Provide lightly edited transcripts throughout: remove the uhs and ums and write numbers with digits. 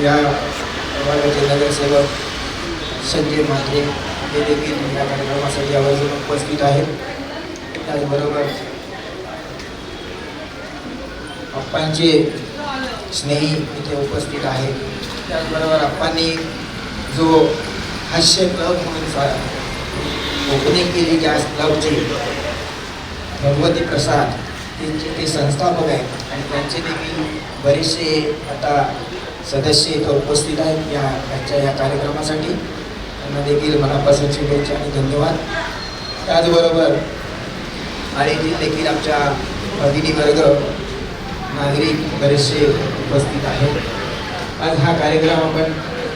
या विभागाचे नगरसेवक संजय म्हात्रे हे देखील या कार्यक्रमासाठी आवर्जून उपस्थित आहेत. त्याचबरोबर अप्पांचे स्नेही इथे उपस्थित आहेत. त्याचबरोबर अप्पांनी जो हास्य क्लब म्हणून ओपनिंग केली ज्या क्लबची भगवती प्रसाद त्यांचे ते संस्थापक आहेत आणि त्यांचे देखील बरेचसे आता सदस्य इथं उपस्थित आहेत या कार्यक्रमासाठी. त्यांना देखील मनापासून शुभेच्छा आणि धन्यवाद. त्याचबरोबर आळेतील देखील आमच्या भगिनी वर्ग नागरिक बरेचसे उपस्थित आहेत. आज हा कार्यक्रम आपण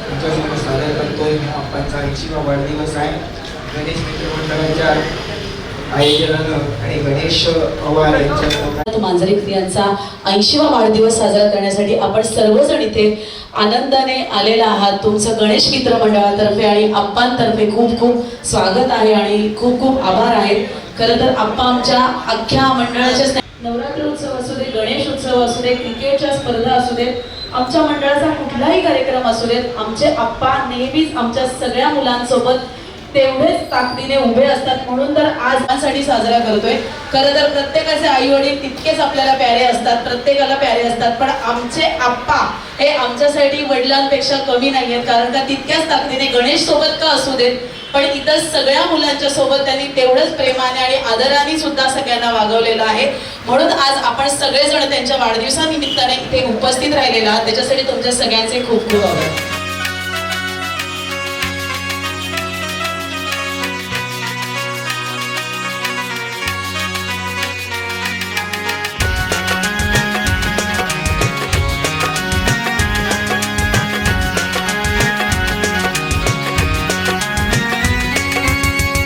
तुमच्यासमोर सादर करतोय. आप्पांचा 80वा वाढदिवस आहे. गणेश मित्र मंडळाच्या आयोजनानं आणि गणेश पवार यांच्या मांजरेकर यांचा 80वा वाढदिवस साजरा करण्यासाठी आपण सर्वजण इथे आनंदाने आलेला आहात. तुमचं गणेश मित्र मंडळातर्फे आणि आप्पांतर्फे खूप खूप स्वागत आहे आणि खूप खूप आभार आहेत. खरं तर आप्पा आमच्या अख्ख्या मंडळाच्या नवरात्र उत्सव असू दे, गणेश उत्सव असू दे, क्रिकेटच्या स्पर्धा असू देत, आमच्या मंडळाचा कुठलाही कार्यक्रम असू देत, आमचे आप्पा नेहमीच आमच्या सगळ्या मुलांसोबत तेवढेच ताकदीने उभे असतात. म्हणून तर आज आजसाठी साजरा करतोय. खरं तर प्रत्येकाचे आई वडील तितकेच आपल्याला प्यारे असतात, प्रत्येकाला प्यारे असतात, पण आमचे आप्पा हे आमच्यासाठी वडिलांपेक्षा कमी नाही आहेत. कारण का तितक्याच ताकदीने गणेश सोबत का असू देत, पण इतर सगळ्या मुलांच्या सोबत त्यांनी तेवढंच प्रेमाने आणि आदराने सुद्धा सगळ्यांना वागवलेलं आहे. म्हणून आज आपण सगळेजण त्यांच्या वाढदिवसानिमित्ताने इथे उपस्थित राहिलेला आहात. त्याच्यासाठी तुमच्या सगळ्यांचे खूप खूप आभार.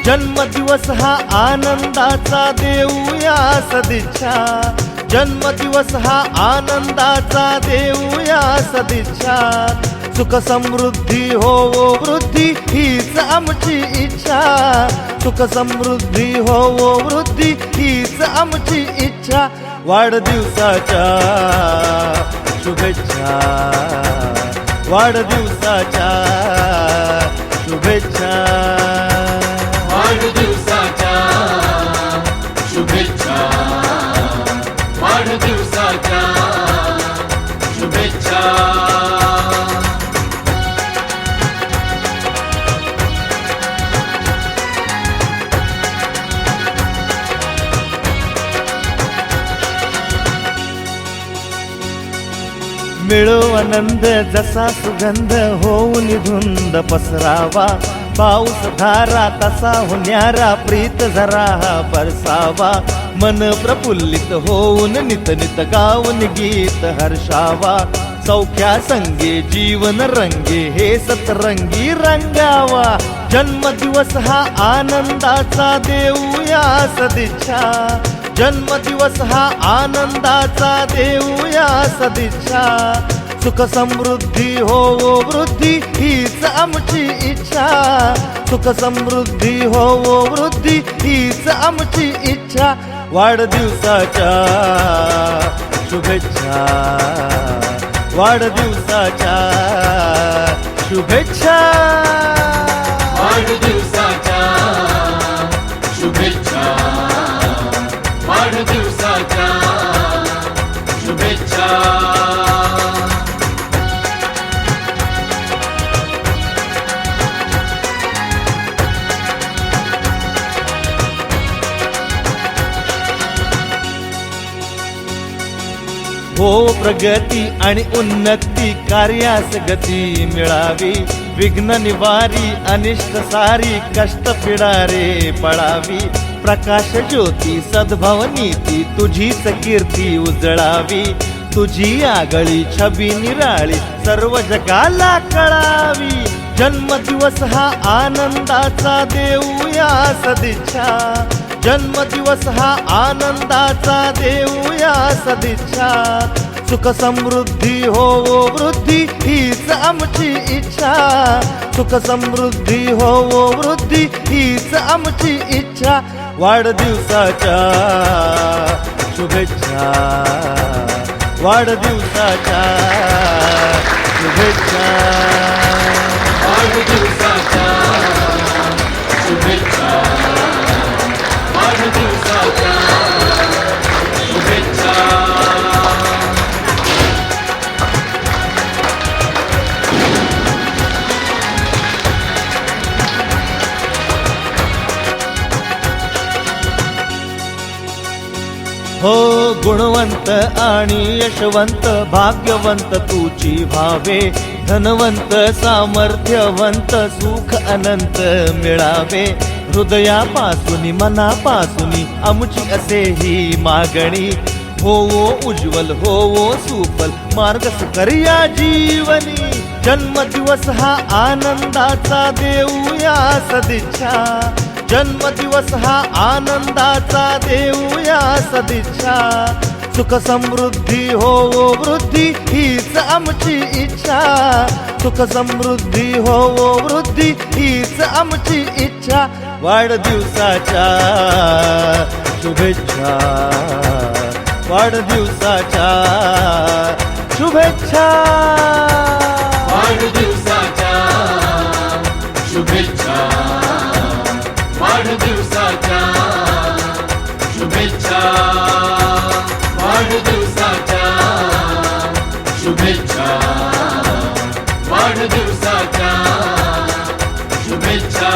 जन्मदिवस हा आनंदाचा देऊया सदिच्छा. जन्मदिवस हा आनंदाचा देऊया सदिच्छा. सुख समृद्धी होवो वृद्धी हीच आमची इच्छा. सुख समृद्धी होवो वृद्धी हीच आमची इच्छा. वाढदिवसाच्या शुभेच्छा. वाढदिवसाच्या शुभेच्छा. वाढदिवसाच्या शुभेच्छा. वाढदिवसाच्या शुभेच्छा. मिळो आनंद जसा सुगंध होऊन धुंद पसरावा. पाऊस धारा तसा होण्यारा प्रीत जरा बरसावा. मन प्रफुल्लित होऊन नित नित गाऊन गीत हर्षावा. सौख्या संगे जीवन रंगे हे सतरंगी रंगावा. जन्मदिवस हा आनंदाचा देऊया सदिच्छा. जन्मदिवस हा आनंदाचा देऊया सदिच्छा. सुख समृद्धी होवो वृद्धी हीच आमची इच्छा. सुख समृद्धी होवो वृद्धी हीच आमची इच्छा. वाढदिवसाच्या शुभेच्छा. वाढदिवसाच्या शुभेच्छा. वाढदिवसाच्या शुभेच्छा. वाढदिवसाच्या शुभेच्छा. हो प्रगती आणि उन्नती कार्यास गती मिळावी. विघ्न निवारी अनिष्ट सारी कष्ट पिडारे पळावी. प्रकाश ज्योती सद्भाव नीती तुझीच कीर्ती उजळावी. तुझी आगळी छबी निराळी सर्व जगाला कळावी. जन्मदिवस हा आनंदाचा देऊया सदिच्छा. जन्मदिवस हा आनंदाचा देऊया सदिच्छा. सुख समृद्धी होवो वृद्धी हीच आमची इच्छा. सुख समृद्धी होवो वृद्धी हीच आमची इच्छा. वाढदिवसाच्या शुभेच्छा. वाढदिवसाच्या शुभेच्छा वाढदिवसाच्या शुभेच्छा वाढदिवसाच्या शुभेच्छा हो गुणवंत आणि यशवंत भाग्यवंत तुची भावे धनवंत सामर्थ्यवंत सुख अनंत मिळावे हृदयापासून मनापासून आमची असे ही मागणी होवो उज्ज्वल होवो सुफल मार्ग सुकर्या जीवनी जन्मदिवस हा आनंदाचा देऊया सदिच्छा जन्मदिवस हा आनंदाचा देऊया सदिच्छा सुख समृद्धी होवो वृद्धी हीच आमची इच्छा सुख समृद्धी होवो वृद्धी हीच आमची इच्छा वाढदिवसाच्या शुभेच्छा वाढदिवसाच्या शुभेच्छा वाढदिवसाच्या शुभेच्छा वाढदिवसाच्या शुभेच्छा वाढदिवसाच्या शुभेच्छा वाढदिवसाच्या शुभेच्छा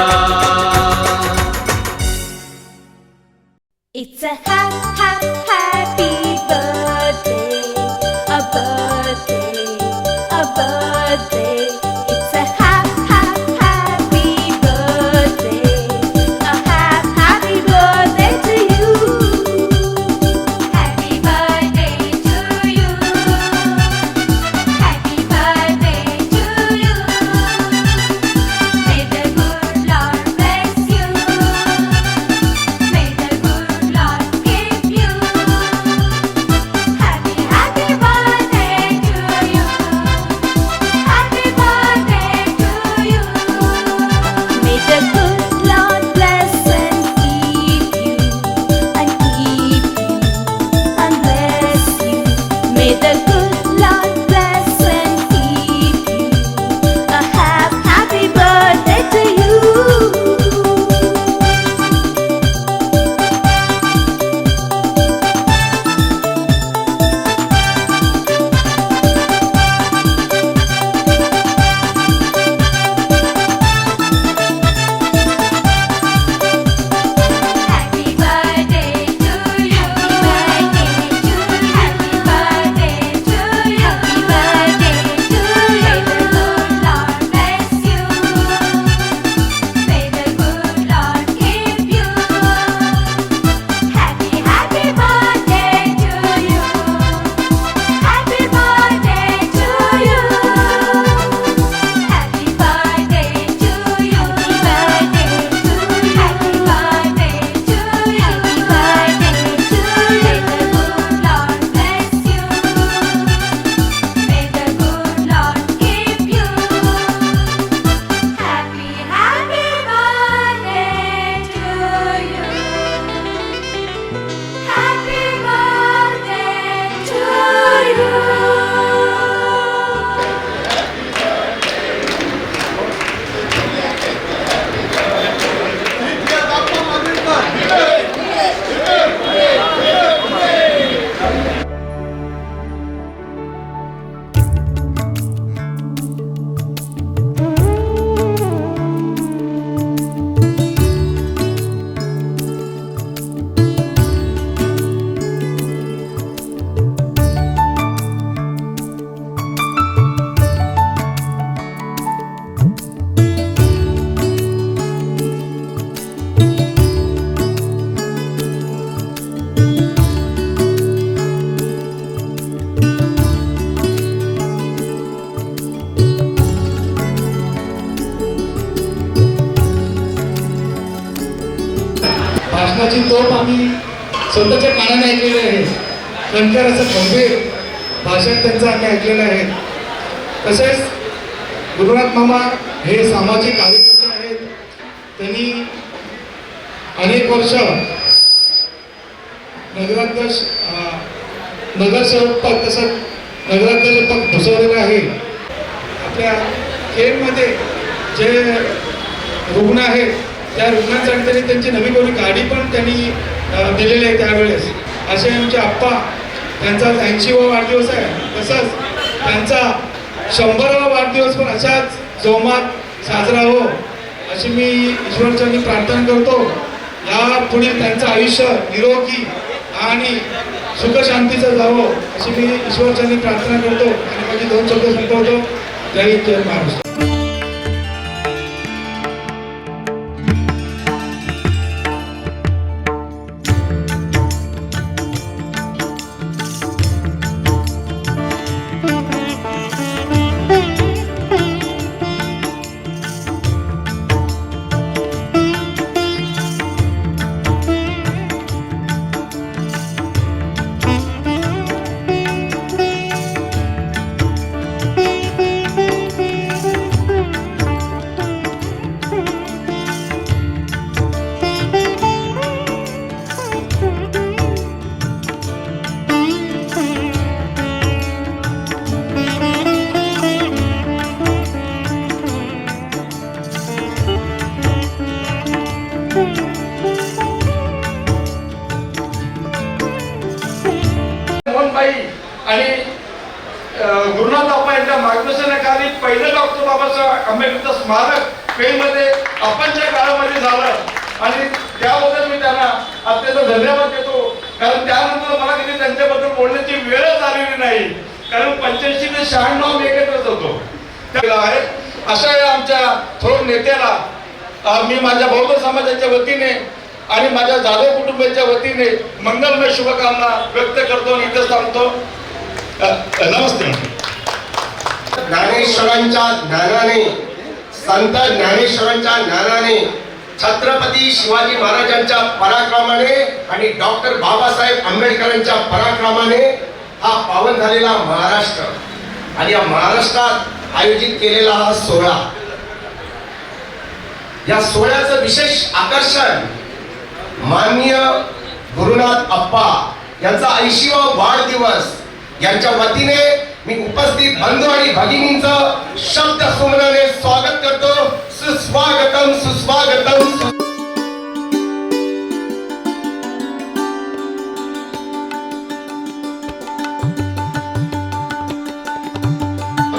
It's a happy birthday, a birthday, a birthday. It's a happy birthday, a happy birthday to you. Happy birthday to you. Happy birthday to you. May the good Lord bless you. May the good Lord keep you. Happy birthday to you. Happy birthday to you. May the good Lord bless and keep you and bless you. May the good Lord bless and keep you. A happy birthday to you. Happy birthday to you. Happy birthday to you. Happy birthday to you. May the good Lord bless you. May the good Lord keep you. Happy birthday to you. Happy birthday to you. Happy birthday to you. Happy birthday to you. Happy birthday to you. May the good Lord bless you. May the good Lord keep you. Happy birthday to you. Happy birthday to you. भाषणाची तोप आम्ही स्वतःच्या कानाने ऐकलेली आहे. नंतर असं गंभीर भाषण त्यांचं आम्ही ऐकलेलं आहे. तसेच गुरुनाथ मामा हे सामाजिक कार्यकर्ते आहेत. त्यांनी अनेक वर्ष नगराध्यक्ष नगरसेवक पद तसंच नगराध्यक्ष पद भूषवलेलं आहे. आपल्या खेडमध्ये जे रुग्ण आहेत त्या रुग्णांसाठी त्यांनी त्यांची नवी कोणी गाडी पण त्यांनी दिलेली आहे त्यावेळेस. असे आमचे आप्पा, त्यांचा 80वा वाढदिवस आहे. तसंच त्यांचा 100वा वाढदिवस पण अशाच जोमात साजरा हो अशी मी ईश्वरचरणी प्रार्थना करतो. या पुढील त्यांचं आयुष्य निरोगी आणि सुखशांतीचं जावं अशी मी ईश्वरचरणी प्रार्थना करतो आणि माझी 2 शब्द संपवतो. जय हिंद, जय महाराष्ट्र. मोहनबाई आणि गुरुनाथ बाप्पा यांच्या मार्गदर्शनाखाली पहिलं डॉक्टर बाबासाहेब आंबेडकर स्मारक पेणमध्ये आपणच्या काळामध्ये झालं आणि त्याबद्दल मी त्यांना अत्यंत धन्यवाद देतो. कारण त्यानंतर मला कधी त्यांच्याबद्दल बोलण्याची वेळच आलेली नाही. कारण 85 ते 96 मी एकत्रच होतो. अशा या आमच्या थोर नेत्याला मी माझ्या बौद्ध समाजाच्या वतीने आणि माझ्या जाधव कुटुंबाच्या वतीने मंगलमय शुभकामना व्यक्त करतो आणि इथं सांगतो नमस्ते. ज्ञानेश्वरांच्या ज्ञानाने, संत ज्ञानेश्वरांच्या ज्ञानाने, छत्रपती शिवाजी महाराजांच्या पराक्रमाने आणि डॉक्टर बाबासाहेब आंबेडकरांच्या पराक्रमाने हा पावन झालेला महाराष्ट्र आणि या महाराष्ट्रात आयोजित केलेला हा सोहळा, या सोहळ्याचं विशेष आकर्षण माननीय गुरुनाथ अप्पा यांचा 80वा वाढदिवस यांच्या वतीने मी उपस्थित बंधू आणि भगिनींचं शब्द सुमनाने स्वागत करतो. सुस्वागतम सुस्वागतम.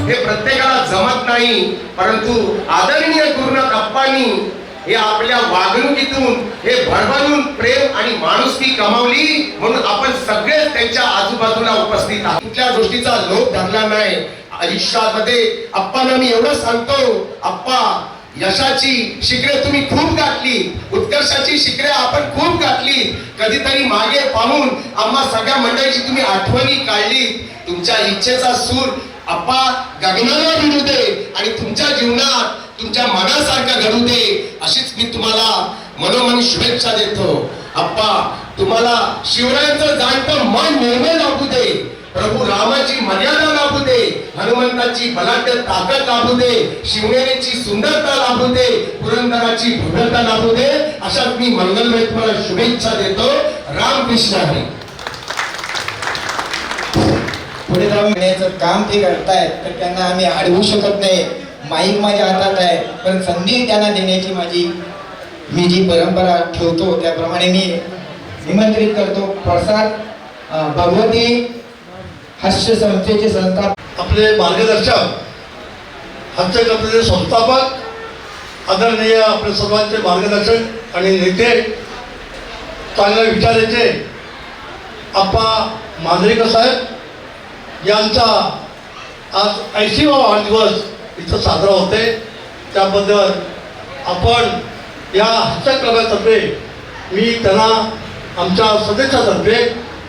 हे प्रत्येकाला जमत नाही, परंतु आदरणीय गुरुनाथ अप्पांनी हे आपल्या वागणुकीतून हे भरभरून प्रेम आणि माणुसकी कमावली. म्हणून आपण सगळेच त्यांच्या आजूबाजूला उपस्थित आहोत. कुठल्या गोष्टीचा लोभ धरला नाही आयुष्यामध्ये. अप्पांना मी एवढं सांगतो, अप्पा यशाची शिखरे तुम्ही खूप गाठली, उत्कर्षाची शिखरे आपण खूप गाठली. कधीतरी मागे पाहून आम्हा सगळ्या मंडळीची तुम्ही आठवणी काढली. तुमच्या इच्छेचा सूर अप्पा गगनाला भिडू दे आणि तुमच्या जीवनात तुमच्या मनासारखं घडू दे अशीच मी तुम्हाला मनोमन शुभेच्छा देतो. अप्पा तुम्हाला शिवरायांचं जाणतं मन निर्मळ लाभू दे, प्रभू रामाची मर्यादा लाभू दे, हनुमंताची बलाढ्य ताकद लाभू दे, शिवनेरीची सुंदरता लाभू दे, पुरंदराची भव्यता लाभू दे. अशाच मी मंगलमय तुम्हाला शुभेच्छा देतो. रामकृष्ण हरी. पुढे जाऊन येण्याचं काम ते करतायत तर त्यांना आम्ही अडवू शकत नाही. माईक माझ्या हातात आहे, पण संधी त्यांना देण्याची मी जी परंपरा ठेवतो त्याप्रमाणे मी निमंत्रित करतो. प्रसाद भगवती हास्य संस्थेचे संस्थापक, आपले मार्गदर्शक, हास्यकलेचे संस्थापक, आदरणीय आपले सर्वांचे मार्गदर्शक आणि नेते, चांगल्या विचाराचे आप्पा मांजरेकर साहेब यांचा आज 80वा वाढदिवस इथं साजरा होते. त्याबद्दल आपण या हास्यकलातर्फे मी त्यांना आमच्या सदस्यातर्फे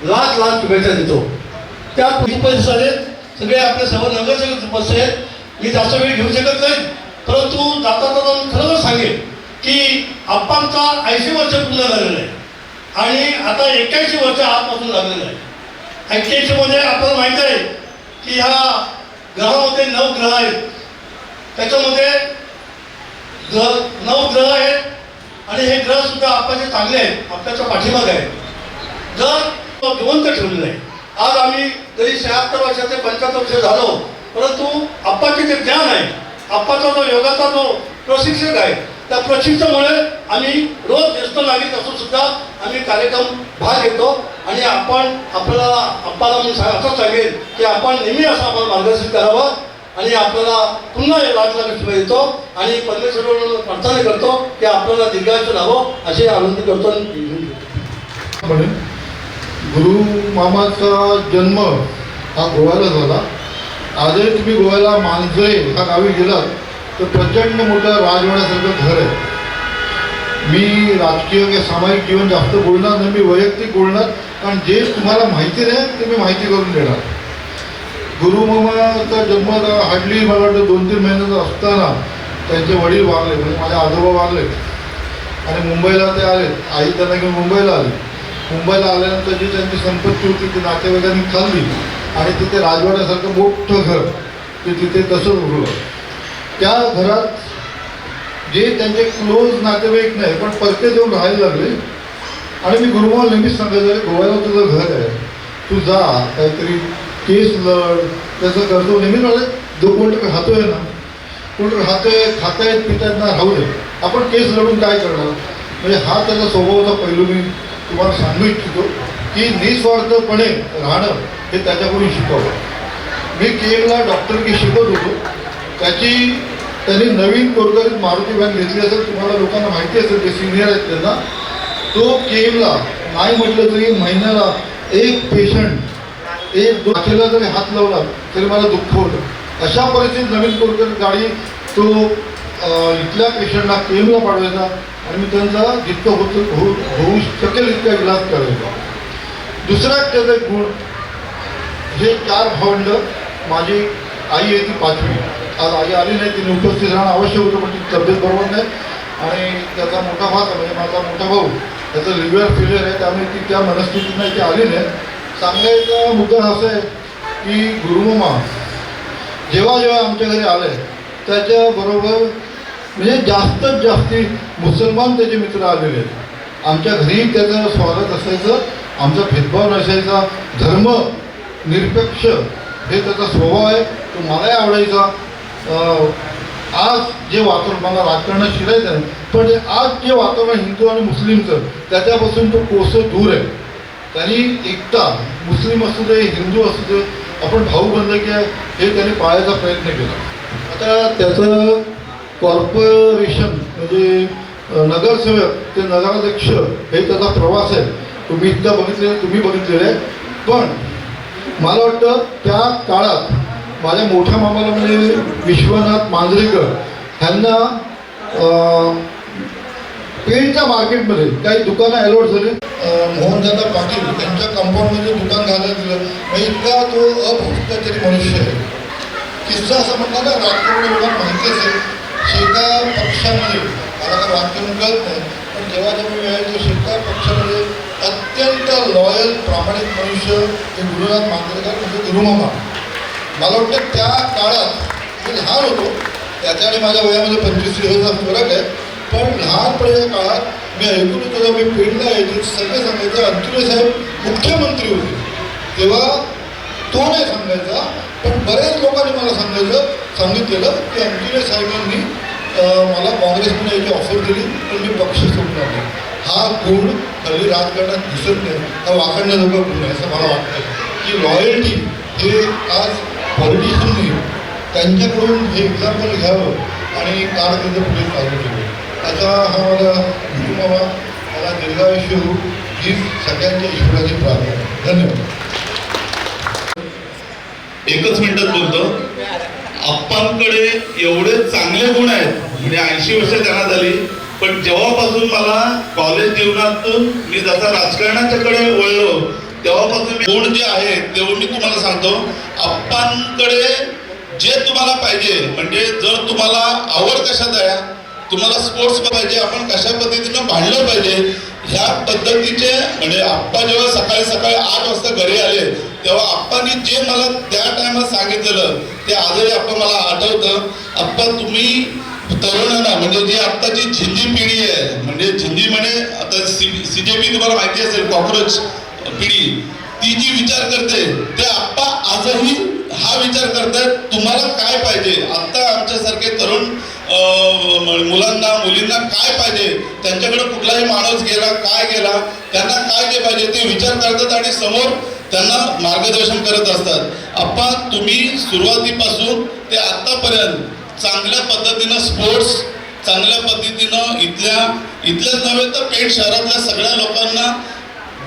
लाख लाख शुभेच्छा देतो. त्या परिसरात सगळे आपले सर्व नगरसेवक उपस्थित आहेत. मी जास्त वेळ घेऊ शकत नाही, परंतु जाता खरोखर सांगेन की आप्पांचा 80 वर्ष पूर्ण झालेलं आहे आणि आता 81 वर्ष आजपासून लागलेलं आहे. 81 मध्ये आपल्याला माहिती आहे की ह्या ग्रहामध्ये 9 ग्रह आहेत. त्याच्यामध्ये 9 ग्रह आहेत आणि हे ग्रह सुद्धा आपल्याचे चांगले आहेत, आपल्याच्या पाठीमागे आहेत. जर जिवंत ठेवलेलं आहे. आज आम्ही जरी 76 वर्षाचे 75 वर्ष झालो परंतु आप्पाचे जे ज्ञान आहे, आप्पाचा जो योगाचा जो प्रशिक्षक आहे, त्या प्रशिक्षणामुळे आम्ही रोज ज्येष्ठ नागरिक असून सुद्धा आम्ही कार्यक्रम भाग घेतो. आणि आपण आपल्याला आप्पाला मी असं सांगेन की आपण नेहमी असं आम्हाला मार्गदर्शन करावं. आणि आपल्याला पुन्हा लाख लाख शुभेच्छा देतो आणि परमेश्वराला प्रार्थना करतो की आपल्याला दीर्घायुष्य लाभो अशी आनंदी करतो. गुरु मामाचा जन्म हा गोव्याला झाला. आजही तुम्ही गोव्याला मांजरे ह्या गावी गेलात तर प्रचंड मोठं राजवाड्यासारखं घर आहे. मी राजकीय किंवा सामाजिक जीवन जास्त बोलणार नाही, मी वैयक्तिक बोलणार, कारण जे तुम्हाला माहिती नाही ते मी माहिती करून देणार. गुरु मामाचा जन्म हार्डली मला वाटतं 2-3 महिन्याचा असताना त्यांचे वडील वारले, म्हणजे माझे आजोबा वारले आणि मुंबईला ते आले. आई त्यांना घेऊन मुंबईला आली. मुंबईला आल्यानंतर जी त्यांची संपत्ती होती ती नातेवाईकांनी खाल्ली आणि तिथे राजवाड्यासारखं मोठं घर ते तिथे तसंच उरलं. त्या घरात जे त्यांचे क्लोज नातेवाईक नाही पण परके देऊन राहायला लागले. आणि मी गुरुमाला नेहमीच सांगायचं, गोव्याला तुझं घर आहे, तू जा काहीतरी केस लढ, त्याचं करतो. नेहमी म्हणलं जो कोण खातोय ना, कोण राहतोय, खातायत पितायत ना, राहू दे, आपण केस लढून काय करणार. म्हणजे हा त्याचा स्वभावाचा पैलू मी तुम्हाला सांगू इच्छितो की निस्वार्थपणे राहणं हे त्याच्याकडून शिकावं. मी केमला डॉक्टरकी शिकत होतो. त्यांनी नवीन कोरकरीत मारुती व्हॅन घेतली असेल, तुम्हाला लोकांना माहिती असेल, जे सिनियर आहेत त्यांना. तो केमला नाही म्हटलं तरी महिन्याला एक पेशंट एक दोन जरी हात लावला तरी मला दुःख होतं. अशा परिस्थितीत नवीन कोरकरीत गाडी तो इथल्या पेशंटला केमला पाठवायचा आणि मी त्यांचा जितकं होऊ शकेल इतका इलाज करायचा. दुसरा त्याचा एक गुण, हे 4 भावंड, माझी आई आहे ती 5वी. आज आई आली नाही, तिने उपस्थित राहणं आवश्यक होतं पण तिची तब्येत बरोबर नाही. आणि त्याचा मोठा भाग म्हणजे माझा मोठा भाऊ त्याचं लिव्हर फेलियर आहे, त्यामुळे ती त्या मनस्थितीत नाही, ती आली नाही. सांगायचा मुद्दा असा आहे की गुरुमामा जेव्हा जेव्हा आमच्या घरी आले त्याच्याबरोबर म्हणजे जास्तीत जास्ती मुसलमान त्याचे मित्र आलेले आहेत. आमच्या घरी त्याचं स्वागत असायचं, आमचा भेदभाव नसायचा, धर्म निरपेक्ष हे त्याचा स्वभाव आहे, तो मलाही आवडायचा. आज जे वातावरण, मला राजकारणात शिरायचं आहे पण आज जे वातावरण हिंदू आणि मुस्लिमचं त्याच्यापासून तो कोसं दूर आहे. त्यांनी एकता, मुस्लिम असू दे हिंदू असू दे, आपण भाऊ बंधकी आहे हे त्यांनी पाळायचा प्रयत्न केला. आता त्याचं कॉर्पोरेशन म्हणजे नगरसेवक ते नगराध्यक्ष हे त्याचा प्रवास आहे, तुम्ही इतका बघितलेला, तुम्ही बघितलेलं आहे. पण मला वाटतं त्या काळात माझ्या मोठ्या मामाला म्हणजे विश्वनाथ मांजरेकर ह्यांना पेंटच्या मार्केटमध्ये काही दुकानं अलॉट झाली. मोहनदादा पाटील त्यांच्या कंपाऊंडमध्ये दुकान घालायला दिलं. म्हणजे इतका तो अभ्रष्टाचारी मनुष्य आहे. किस्सा असं म्हणतात ना, राजकारण लोकांना माहिती असेल, शेका पक्षामध्ये, मला तर राजकारण कळत नाही पण जेव्हा जेव्हा मिळायचं शेका पक्षामध्ये अत्यंत लॉयल प्रामाणिक मनुष्य हे गुरुनाथ मांजरेकर म्हणजे गुरुमामा. मला वाटतं त्या काळात मी लहान होतो, त्याच्या आणि माझ्या वयामध्ये 25 वर्षाचा फरक आहे, पण लहानपणाच्या काळात मी ऐकून होतो जेव्हा मी पेंडला यायचे सगळे सांगायचं अंतुले साहेब मुख्यमंत्री होते तेव्हा तो नाही सांगायचा, पण बऱ्याच लोकांनी मला सांगितलेलं की अंतुले साहेबांनी मला काँग्रेसमध्ये याची ऑफर दिली पण मी पक्ष सोडला नाही. हा गुण हल्ली राजकारणात दिसत नाही, हा वाकडण्याजोगा गुण आहे असं मला वाटतं की लॉयल्टी हे आज पॉलिटिशियननी त्यांच्याकडून हे एक्झाम्पल घ्यावं आणि कारकीर्द पुढे चालू ठेवावं. त्याचा हा मला गुरुमामा मला दीर्घायुष्य होऊ ही सगळ्यांच्या ईश्वराची प्रार्थना. धन्यवाद. एकच मिनिटात बोलतो, आप्पांकडे एवढे चांगले गुण आहेत, म्हणजे 80 वर्ष त्यांना झाली, पण जेव्हापासून मला कॉलेज जीवनातून मी जसा राजकारणाच्याकडे वळलो तेव्हापासून गुण जे आहेत तेव्हा मी तुम्हाला सांगतो, आप्पांकडे जे तुम्हाला पाहिजे, म्हणजे जर तुम्हाला आवड कशात आहे, तुम्हाला स्पोर्ट्स पाहिजे, आपण कशा पद्धतीनं भांडलं पाहिजे ह्या पद्धतीचे, म्हणजे आप्पा जेव्हा सकाळी 8 वाजता घरी आले तेव्हा आप्पांनी जे मला त्या टायमात सांगितलेलं ते आजही आप्पा मला आठवतं. आप्पा तुम्ही तरुणांना म्हणजे जी आत्ताची झिंजी पिढी आहे, म्हणजे झिंजी म्हणजे आता CJP तुम्हाला माहिती असेल, कॉक्रोच पिढी, ती जी विचार करते ते आप्पा आजही हा विचार करतायत तुम्हाला काय पाहिजे. आता आमच्यासारखे तरुण मुलांना मुलींना काय पाहिजे, त्यांच्याकडे कुठलाही माणूस गेला काय गेला, त्यांना काय ते पाहिजे ते विचार करतात आणि समोर त्यांना मार्गदर्शन करत असतात. आप्पा तुम्ही सुरुवातीपासून ते आतापर्यंत चांगल्या पद्धतीनं स्पोर्ट्स, चांगल्या पद्धतीनं इथल्याच नव्हे तर पेठ शहरातल्या सगळ्या लोकांना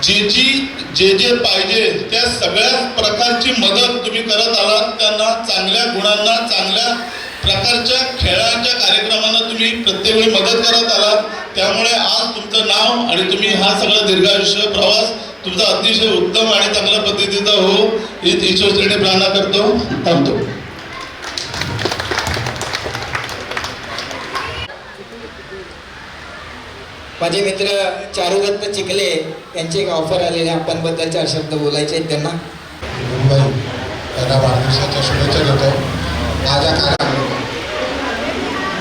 जे पाहिजे त्या सगळ्या प्रकारची मदत तुम्ही करत आलात. त्यांना चांगल्या गुणांना, चांगल्या प्रकारच्या खेळाच्या कार्यक्रमांना तुम्ही प्रत्येक वेळी मदत करत आलात. त्यामुळे आज तुमचं नाव आणि तुम्ही हा सगळा दीर्घायुष्य प्रवास तुमचा अतिशय उत्तम आणि चांगल्या पद्धतीचा हो हीच ईश्वरचरणी प्रार्थना करतो. थांबतो. माझे मित्र चारुदत्त चिखले यांची एक ऑफर आलेली आहे, आपण बद्दल 4 शब्द बोलायचे आहेत त्यांना. मुंबई त्यांना वाढदिवसाच्या शुभेच्छा देतो. माझ्या काळात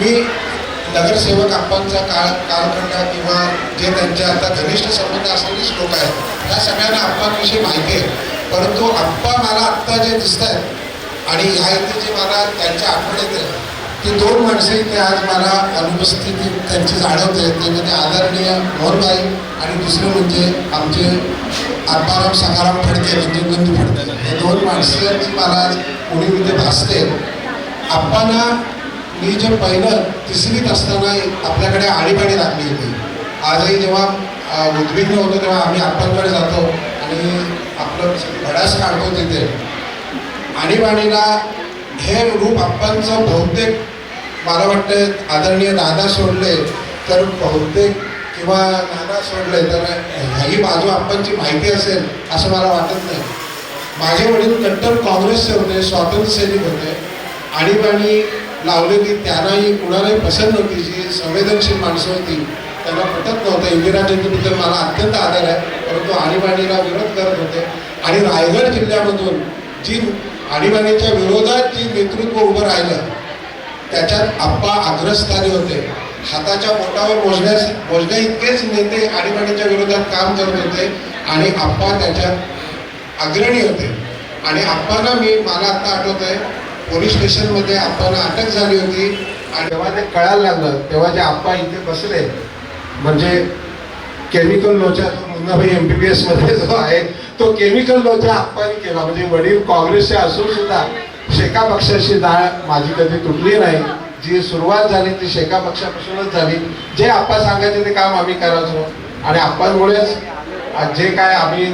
मी नगरसेवक आप्पांचा कालखंड किंवा जे त्यांचे आता घनिष्ठ संबंध असलेलीच लोक आहेत या सगळ्यांना आप्पांविषयी माहिती आहे. परंतु आप्पा मला आत्ता जे दिसत आहेत आणि ह्या इथे जे मला त्यांच्या आठवण येते ती 2 माणसं इथे आज मला अनुपस्थिती त्यांची जाणवते. ते म्हणजे आदरणीय मोहनबाई आणि दुसरे म्हणजे आमचे आत्माराम सखाराम फडके म्हणजे गंदू फडके. हे 2 माणसांची मला आज उणीव इथे भासते. आप्पांना मी जे पहिलं 3रीत असताना आपल्याकडे आणीबाणी लागली होती. आजही जेव्हा उद्विग्न होतो तेव्हा आम्ही आप्पांकडे जातो आणि आपलं भडास काढतो तिथे. आणीबाणीला हे रूप आप्पांचं बहुतेक मला वाटतं आदरणीय दादा सोडले तर बहुतेक किंवा नाना सोडले तर ही बाजू आप्पांची माहिती असेल असं मला वाटत नाही. माझे वडील कट्टर काँग्रेसचे होते, स्वातंत्र्य सैनिक होते. आणीबाणी लावलेली त्यांनाही कुणालाही पसंत नव्हती. जी संवेदनशील माणसं होती त्यांना पटत नव्हतं. इंदिराजींबद्दल मला अत्यंत आदर आहे, परंतु आणीबाणीला विरोध करत होते. आणि रायगड जिल्ह्यामधून जी आणीबाणीच्या विरोधात जी नेतृत्व उभं राहिलं त्याच्यात आप्पा अग्रस्थानी होते. हाताच्या बोटावर मोजण्या इतकेच नेते आणीबाणीच्या विरोधात काम करत होते आणि आप्पा त्याच्यात अग्रणी होते. आणि आप्पांना मला आता आठवत आहे पोलीस स्टेशनमध्ये आप्पांना अटक झाली होती आणि जेव्हा ते कळायला लागलं तेव्हा जे आप्पा इथे बसले म्हणजे केमिकल लोचा मुन्नाभाई MBBS मध्ये जो आहे तो केमिकल लोचा आप्पांनी केला. म्हणजे वडील काँग्रेसचे असून सुद्धा शेका पक्षाची डाळ माझी कधी तुटली नाही. जी सुरुवात झाली ती शेका पक्षापासूनच झाली. जे आप्पा सांगायचे ते काम आम्ही करायचो आणि आप्पांमुळेच जे काय आम्ही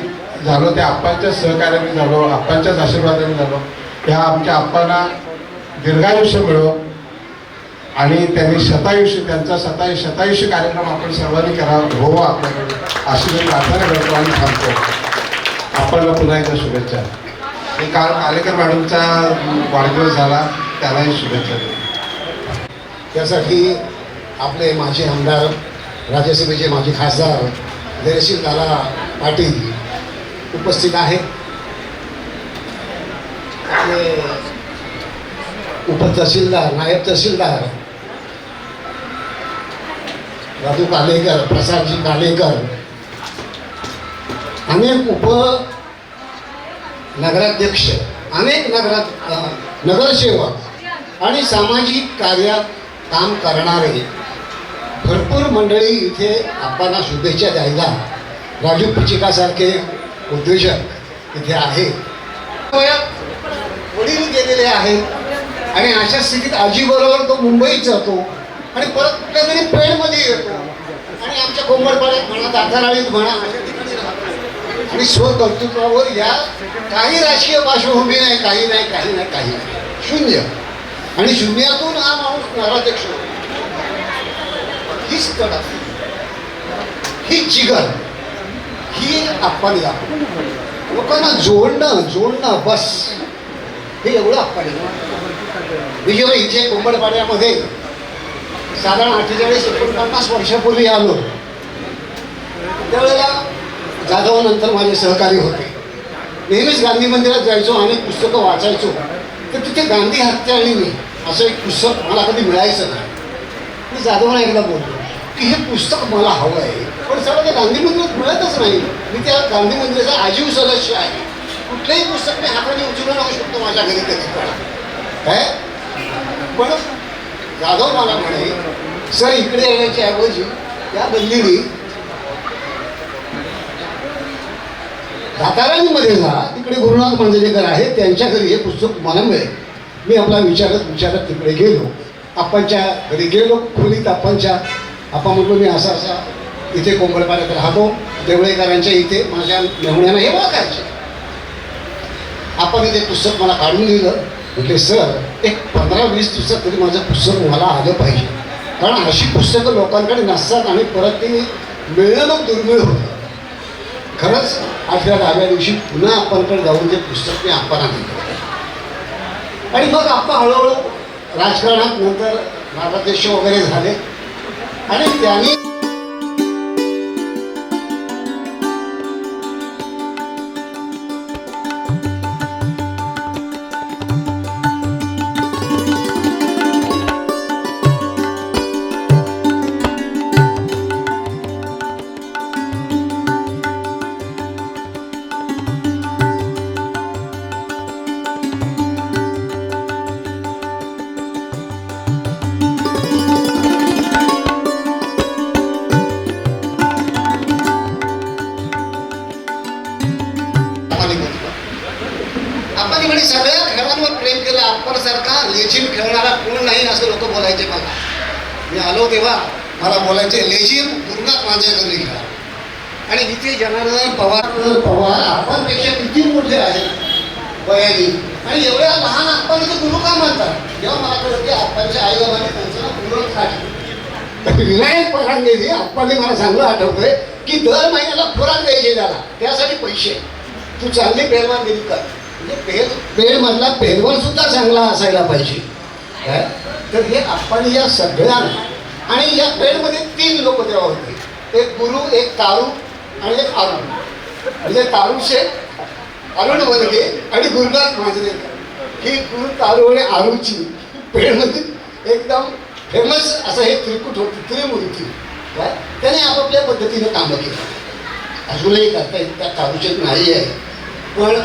झालो ते आप्पांच्याच सहकार्याने झालो, आप्पांच्याच आशीर्वादाने झालो. ह्या आमच्या आप्पांना दीर्घायुष्य मिळो आणि त्यांनी त्यांचा शतायुष्य कार्यक्रम आपण सर्वांनी करावा हो आपल्याकडे अशी मी प्रार्थना करतो आणि थांबतो. आपल्याला पुन्हा एकदा शुभेच्छा. हे काल कालेकर मॅडमचा वाढदिवस झाला त्यालाही शुभेच्छा देतो. त्यासाठी आपले माजी आमदार राज्यसभेचे माजी खासदार धैर्यशील दादा पाटील उपस्थित आहेत. आपले उपतहसीलदार, नायब तहसीलदार राजू कालेकर, प्रसादजी कालेकर, अनेक नगराध्यक्ष, अनेक नगरसेवक आणि सामाजिक कार्यात काम करणारे भरपूर मंडळी इथे आप्पांना शुभेच्छा द्यायला राजू पिचिकासारखे उद्योजक इथे आहेत. वडील गेलेले आहेत आणि अशा स्थितीत आजीबरोबर तो मुंबईत जातो आणि परत कुठल्या तरी पेणमध्ये येतो आणि आमच्या कोंबडपाड्यात म्हणा, दाताराळीत म्हणा अशा ठिकाणी राहतो आणि स्वकर्तृत्वावर या काही राजकीय पार्श्वभूमी नाही, काही नाही, शून्य. आणि शून्यातून हा माणूस नगराध्यक्ष होतो. हीच कला, ही जिगर, ही आप्पांनी दाखवली. लोकांना जोडणं बस हे एवढं आप्पांनी. मी जेव्हा इथे कोंबडपाड्यामध्ये साधारण 48-49 वर्षापूर्वी आलो त्यावेळेला जाधवानंतर माझे सहकारी होते. नेहमीच गांधी मंदिरात जायचो, अनेक पुस्तकं वाचायचो. तर तिथे गांधी हत्या आणि मी असं एक पुस्तक मला कधी मिळायचं नाही. मी जाधवांना एकदा बोललो की हे पुस्तक मला हवं आहे, पण सगळं ते गांधी मंदिरात मिळतच नाही. मी त्या गांधी मंदिराचा आजीव सदस्य आहे. कुठलंही पुस्तक मी हाताने उचलून आणू शकतो माझ्या घरी कधी काय. पण जाधव मला म्हणे, सर इकडे येण्याच्या ऐवजी त्या बंदिनी सातारामध्ये जा, तिकडे गुरुनाथ मांजरेकर आहे, त्यांच्या घरी हे पुस्तक तुम्हाला मिळेल. मी आपला विचारत तिकडे गेलो, आप्पांच्या घरी गेलो, खोलीत आप्पांच्या. आप्पा म्हटलो मी असा इथे कोंबडपाड्यात राहतो, देवळेकरांच्या इथे, माझ्या मेहुण्यानं हे ओळखायचे. आपण ते पुस्तक मला काढून दिलं. म्हटले सर एक 15-20 दिवसात तरी माझं पुस्तक मला आलं पाहिजे, कारण अशी पुस्तकं लोकांकडे नसतात आणि परत ती मिळणं मग दुर्मिळ होतं. खरंच 8व्या-10व्या दिवशी पुन्हा आपणकडे जाऊन ते पुस्तक मी आप्पांना दिलं. आणि मग आप्पा हळूहळू राजकारणात नंतर राधाध्यक्ष वगैरे झाले आणि त्यांनी आपण इकडे सगळ्या खेळांवर प्रेम केलं. आपणसारखा लेझिम खेळणारा कोण नाही असं लोक बोलायचे. मला मी आलो तेव्हा मला बोलायचे लेझिम गुरुनाथ मांजरेकर खेळा. आणि इथे जनार्दन पवार आपणपेक्षा किती मोठे आहेत वयाने, आणि एवढ्या लहान आपण गुरु का म्हणतात. जेव्हा मला कळलं की आपणच्या आई बाबांनी त्यांचं नाव गुरुनाथ काढलं. विनायक परांगेजी आप्पांनी मला चांगलं आठवतंय की दर महिन्याला खुराक द्यायचे त्याला, त्यासाठी पैसे. तू चांगली पेहलवान दिली कर, म्हणजे पेडमधला पेहलवान सुद्धा चांगला असायला पाहिजे काय. तर हे आपण या सगळ्यांना, आणि या पेडमध्ये 3 लोक तेव्हा होते, एक गुरु, एक तारू आणि एक अरुण. म्हणजे तारू शेठ, अरुण वर्गे आणि गुरुनाथ मांजरेकर ही गुरु, तारू आणि अरुणची पेडमध्ये एकदम फेमस असं हे त्रिकूट होतं, त्रिमूर्ती काय. त्याने आपापल्या पद्धतीने कामं केलं, अजूनही करता येत त्या तारूचे नाही आहे. पण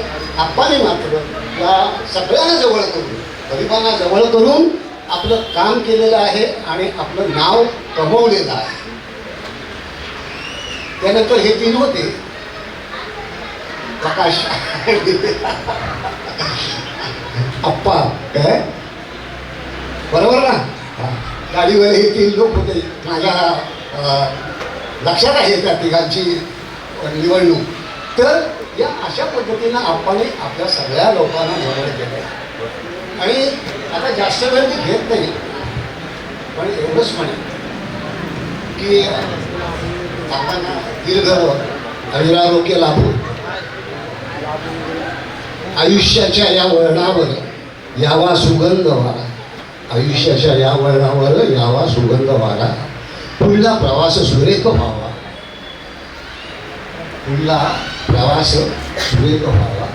आपण मात्र या सगळ्यांना जवळ करून, गरिबांना जवळ करून आपलं काम केलेलं आहे आणि आपलं नाव कमवलेलं आहे. त्यानंतर हे 3 होते, प्रकाश आप्पा काय बरोबर ना. गाडीवर हे 3 लोक होते, माझ्या लक्षात आहे त्या तिघांची निवडणूक. तर या अशा पद्धतीनं आपण आपल्या सगळ्या लोकांना जवळ केलं. आणि आता जास्त वेळ मी घेत नाही, पण एवढंच म्हणेन की आपण दीर्घ आयुरारोग्य लाभो, आयुष्याच्या या वळणावर यावा सुगंध वारा, आयुष्याच्या या वळणावर यावा सुगंध वारा, पुढला प्रवास सुरेख व्हावा, पुढला प्रवास सुरेख व्हावा.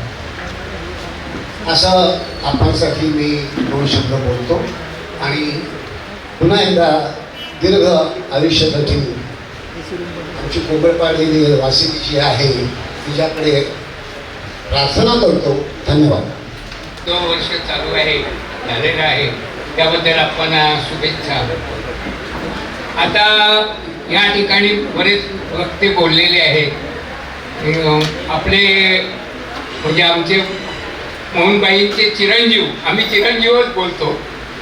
असं आपणसाठी मी 2 शब्द बोलतो. आणि पुन्हा एकदा दीर्घ आयुष्यासाठी आमची कोंबडपाडी वासिनी जी आहे तिच्याकडे प्रार्थना करतो. धन्यवाद. 2 वर्ष चालू आहे, झालेलं आहे, त्याबद्दल आपण शुभेच्छा. आता या ठिकाणी बरेच वक्ते बोललेले आहेत. आपले म्हणजे आमचे मोहनबाईंचे चिरंजीव, आम्ही चिरंजीवच बोलतो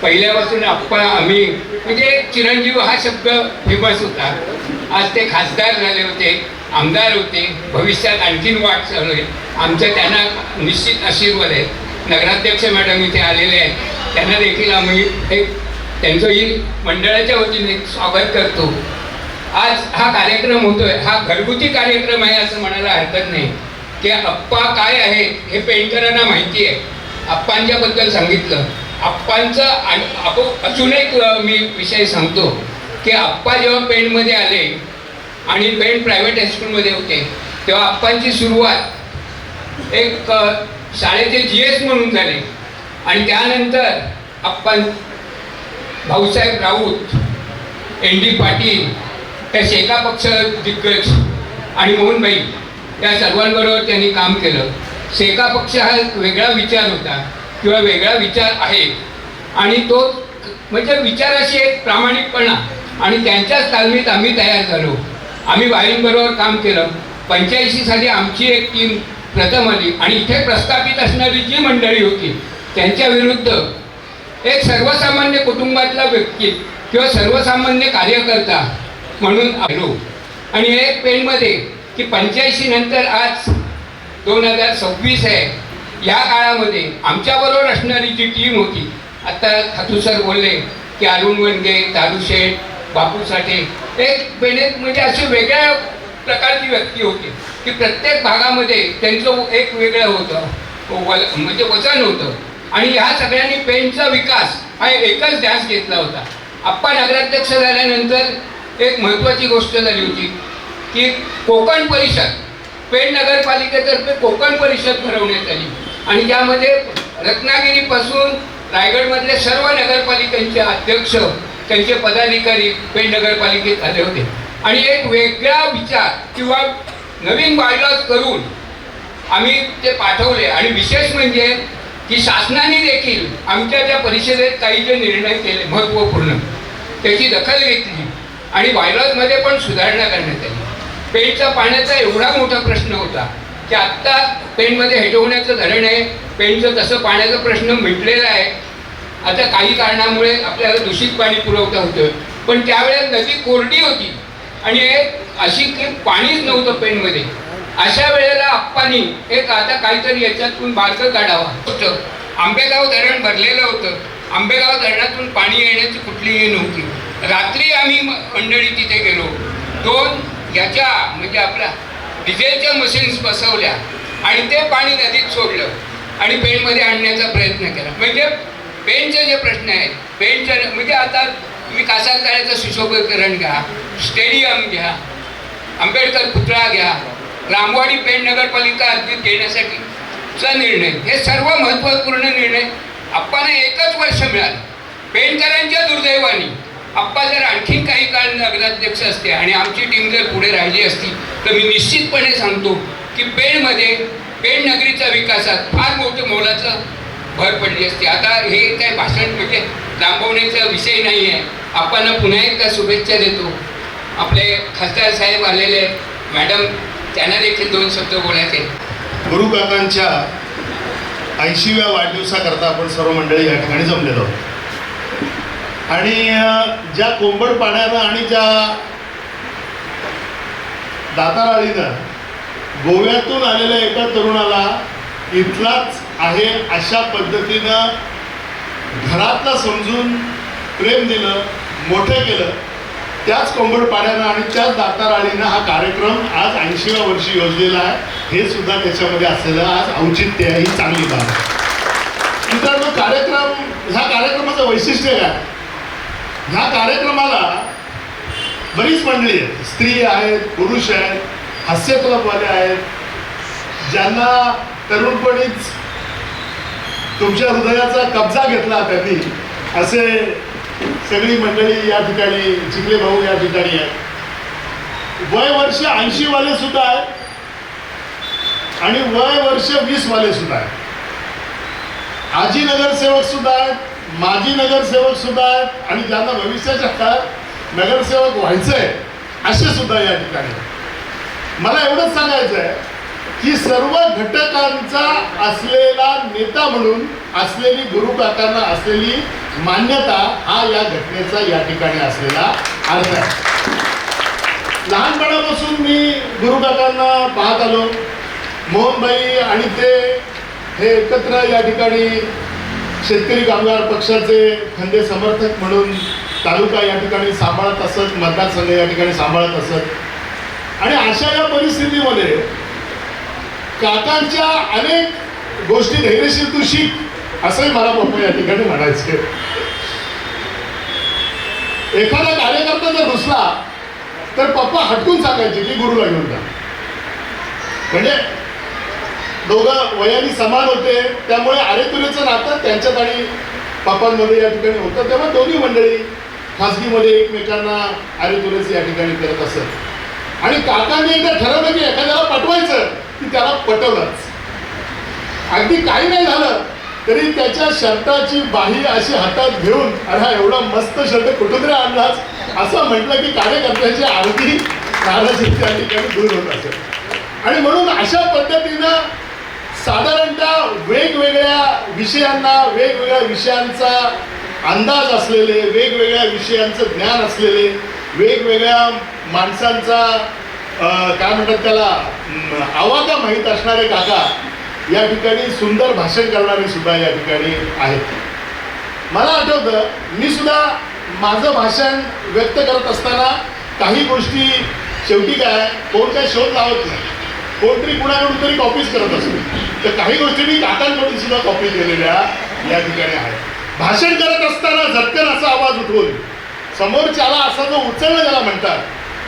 पहिल्यापासून. आम्ही म्हणजे चिरंजीव हा शब्द फेमस होता. आज ते खासदार झाले होते, आमदार होते, भविष्यात आणखीन वाट चालू आहे. आमचं त्यांना निश्चित आशीर्वाद आहे. नगराध्यक्ष मॅडम इथे आलेले आहेत, त्यांना देखील आम्ही एक त्यांचंही मंडळाच्या वतीने स्वागत करतो. आज हा कार्यक्रम होतोय, हा घरगुती कार्यक्रम आहे असं म्हणायला हरकत नाही. की आप्पा काय आहे हे पेंटकरांना माहिती आहे. आप्पांच्याबद्दल सांगितलं. आप्पांचं अजून एक मी विषय सांगतो की आप्पा जेव्हा पेंटमध्ये आले आणि पेंट प्रायव्हेट हायस्कूलमध्ये होते, तेव्हा आप्पांची सुरुवात एक शाळेचे GS म्हणून झाले. आणि त्यानंतर आप्पा भाऊसाहेब राऊत, ND पाटील, त्या शेका पक्ष दिग्गज आणि मोहनबाई या सर्वांबरोबर त्यांनी काम केलं. सेका पक्ष हा एक वेगळा विचार होता किंवा वेगळा विचार आहे आणि तो म्हणजे विचाराशी एक प्रामाणिकपणा आणि त्यांच्याच तालमीत आम्ही तयार झालो. आम्ही वाईंबरोबर काम केलं. 85 साली आमची एक टीम प्रथम आली आणि इथे प्रस्थापित असणारी जी मंडळी होती त्यांच्या विरुद्ध एक सर्वसामान्य कुटुंबातला व्यक्ती किंवा सर्वसामान्य कार्यकर्ता म्हणून आलो. आणि एक पेणमध्ये की 85 नंतर आज 2026 आहे, या काळामध्ये आमच्याबरोबर असणारी जी टीम होती, आता खातू सर बोलले की अरुण वनगे, तारू शेठ, बापू साठे, एक पेणेत म्हणजे अशी वेगळ्या प्रकारची व्यक्ती होती की प्रत्येक भागामध्ये त्यांचं एक वेगळं होतं म्हणजे वचन होतं. आणि ह्या सगळ्यांनी पेणचा विकास हा एकच ध्यास घेतला होता. आप्पा नगराध्यक्ष झाल्यानंतर एक महत्त्वाची गोष्ट झाली होती की कोकण परिषद, पेण नगरपालिकेतर्फे कोकण परिषद भरवण्यात आली आणि त्यामध्ये रत्नागिरीपासून रायगडमधले सर्व नगरपालिकांचे अध्यक्ष, त्यांचे पदाधिकारी पेण नगरपालिकेत आले होते आणि एक वेगळा विचार किंवा नवीन बायलॉज करून आम्ही ते पाठवले. आणि विशेष म्हणजे की शासनाने देखील आमच्या त्या परिषदेत काही जे निर्णय केले महत्त्वपूर्ण, त्याची दखल घेतली आणि बायलॉजमध्ये पण सुधारणा करण्यात आली. पेणचा पाण्याचा एवढा मोठा प्रश्न होता की आत्ता पेणमध्ये हेटवण्याचं धरण आहे, पेणचं तसं पाण्याचा प्रश्न मिटलेला आहे. आता काही कारणामुळे आपल्याला दूषित पाणी पुरवठा होतोय, पण त्यावेळेस नदी कोरडी होती आणि अशी की पाणीच नव्हतं पेणमध्ये. अशा वेळेला आप्पांनी एक आता काहीतरी याच्यातून मार्ग काढावा होतं. आंबेगाव धरण भरलेलं होतं, आंबेगाव धरणातून पाणी येण्याची कुठलीही नव्हती. रात्री आम्ही मंडळी तिथे गेलो, 2 याच्या म्हणजे आपल्या डिझेलच्या मशीन्स बसवल्या आणि ते पाणी नदीत सोडलं आणि पेणमध्ये आणण्याचा प्रयत्न केला. म्हणजे पेणचे जे प्रश्न आहेत, पेणचं म्हणजे आता तुम्ही कासार तळ्याचं सुशोभीकरण घ्या, स्टेडियम घ्या, आंबेडकर पुतळा घ्या, रामवाडी पेण नगरपालिका हद्दीत घेण्यासाठीचा निर्णय, हे सर्व महत्त्वपूर्ण निर्णय आप्पांना एकच वर्ष मिळालं. पेणकरांच्या दुर्दैवाने आप्पा जर आणखीन काही काळ नगराध्यक्ष असते आणि आमची टीम जर पुढे राहिली असती तर मी निश्चितपणे सांगतो की पेणमध्ये पेण नगरीच्या विकासात फार मोठं मोलाचं भर पडली असते. आता हे काय भाषण म्हणजे लांबवण्याचा विषय नाही आहे. आप्पांना पुन्हा एकदा शुभेच्छा देतो. आपले खासदार साहेब आलेले आहेत, मॅडम, त्यांना देखील 2 शब्द बोलायचे. गुरुकाकांच्या 80व्या वाढदिवसाकरता आपण सर्व मंडळी या ठिकाणी जमलेलो आहोत आणि ज्या कोंबड पाण्यानं आणि ज्या दाताराळीनं गोव्यातून आलेल्या एका तरुणाला इथलाच आहे अशा पद्धतीनं घरातलं समजून प्रेम दिलं, मोठं केलं, त्याच कोंबड पाण्यानं आणि त्याच दाताराळीनं हा कार्यक्रम आज 80व्या वर्षी योजलेला आहे. हे सुद्धा त्याच्यामध्ये असलेलं आज औचित्य आहे, ही चांगली बाब आहे. मित्रांनो, ह्या कार्यक्रमाचं वैशिष्ट्य काय? ह्या कार्यक्रमाला बरीच मंडळी आहेत, स्त्री आहेत, पुरुष आहेत, हास्य क्लबवाले आहेत, ज्यांना तरुणपणीच तुमच्या हृदयाचा कब्जा घेतला त्यांनी, असे सगळी मंडळी या ठिकाणी, चिखले भाऊ या ठिकाणी आहेत. वय वर्ष 80 वाले सुद्धा आहेत आणि वय वर्ष 20 वाले सुद्धा आहेत. आजी नगरसेवक सुद्धा आहेत, माजी नगरसेवक सुद्धा आहेत आणि ज्यांना भविष्याच्या काळात नगरसेवक व्हायचंय असे सुद्धा या ठिकाणी. मला एवढंच सांगायचं आहे की सर्व घटकांचा असलेला नेता म्हणून असलेली गुरुकाकांना असलेली मान्यता हा या घटनेचा या ठिकाणी असलेला अर्थ आहे. लहानपणापासून मी गुरुकाकांना पाहत आलो. मोहनबाई आणि ते हे एकत्र या ठिकाणी शेतकरी कामगार पक्षाचे खंदे समर्थक म्हणून तालुका या ठिकाणी सांभाळत असत, मतदारसंघ या ठिकाणी सांभाळत असत आणि अशा या परिस्थितीमध्ये काकांच्या अनेक गोष्टी धैर्यशील तू शिक असंही मला पप्पा या ठिकाणी म्हणायचे. एखादा कार्यकर्ता जर रुसला तर पप्पा हटकून सांगायचे की गुरुला घेऊन जा. म्हणजे दोघं वयाने समान होते, त्यामुळे आरेतुरेचं नातं त्यांच्यात आणि पप्पांमध्ये या ठिकाणी होतं. तेव्हा दोन्ही मंडळी खासगीमध्ये एकमेकांना आरेतुरेचं या ठिकाणी करत असत आणि काकांनी एकदा ठरवलं की एखाद्याला पटवायचं की त्याला पटवलंच. अगदी काही नाही झालं तरी त्याच्या शर्टाची बाही अशी हातात घेऊन अरे हा एवढा मस्त शर्ट कुठून तरी आणलाच असं म्हटलं की कार्यकर्त्याची अर्धी नाराजी त्या ठिकाणी दूर होत असेल. आणि म्हणून अशा पद्धतीनं साधारणतः वेगवेगळ्या विषयांना वेगवेगळ्या विषयांचा अंदाज असलेले वेगवेगळ्या विषयांचं ज्ञान असलेले वेगवेगळ्या माणसांचा काय म्हणतात त्याला आवाका माहीत असणारे काका या ठिकाणी सुंदर भाषण करणारे सुद्धा या ठिकाणी आहेत. मला आठवतं मी सुद्धा माझं भाषण व्यक्त करत असताना काही गोष्टी शेवटी काय कोण काय शोध लावत नाही, कोणतरी कुणाकडून तरी कॉपीज करत असतो. तर काही गोष्टी मी काकांकडून सुद्धा कॉपी केलेल्या या ठिकाणी आहेत. भाषण करत असताना झटकन असा आवाज उठवून समोरच्याला असा जो उचलणं ज्याला म्हणतात,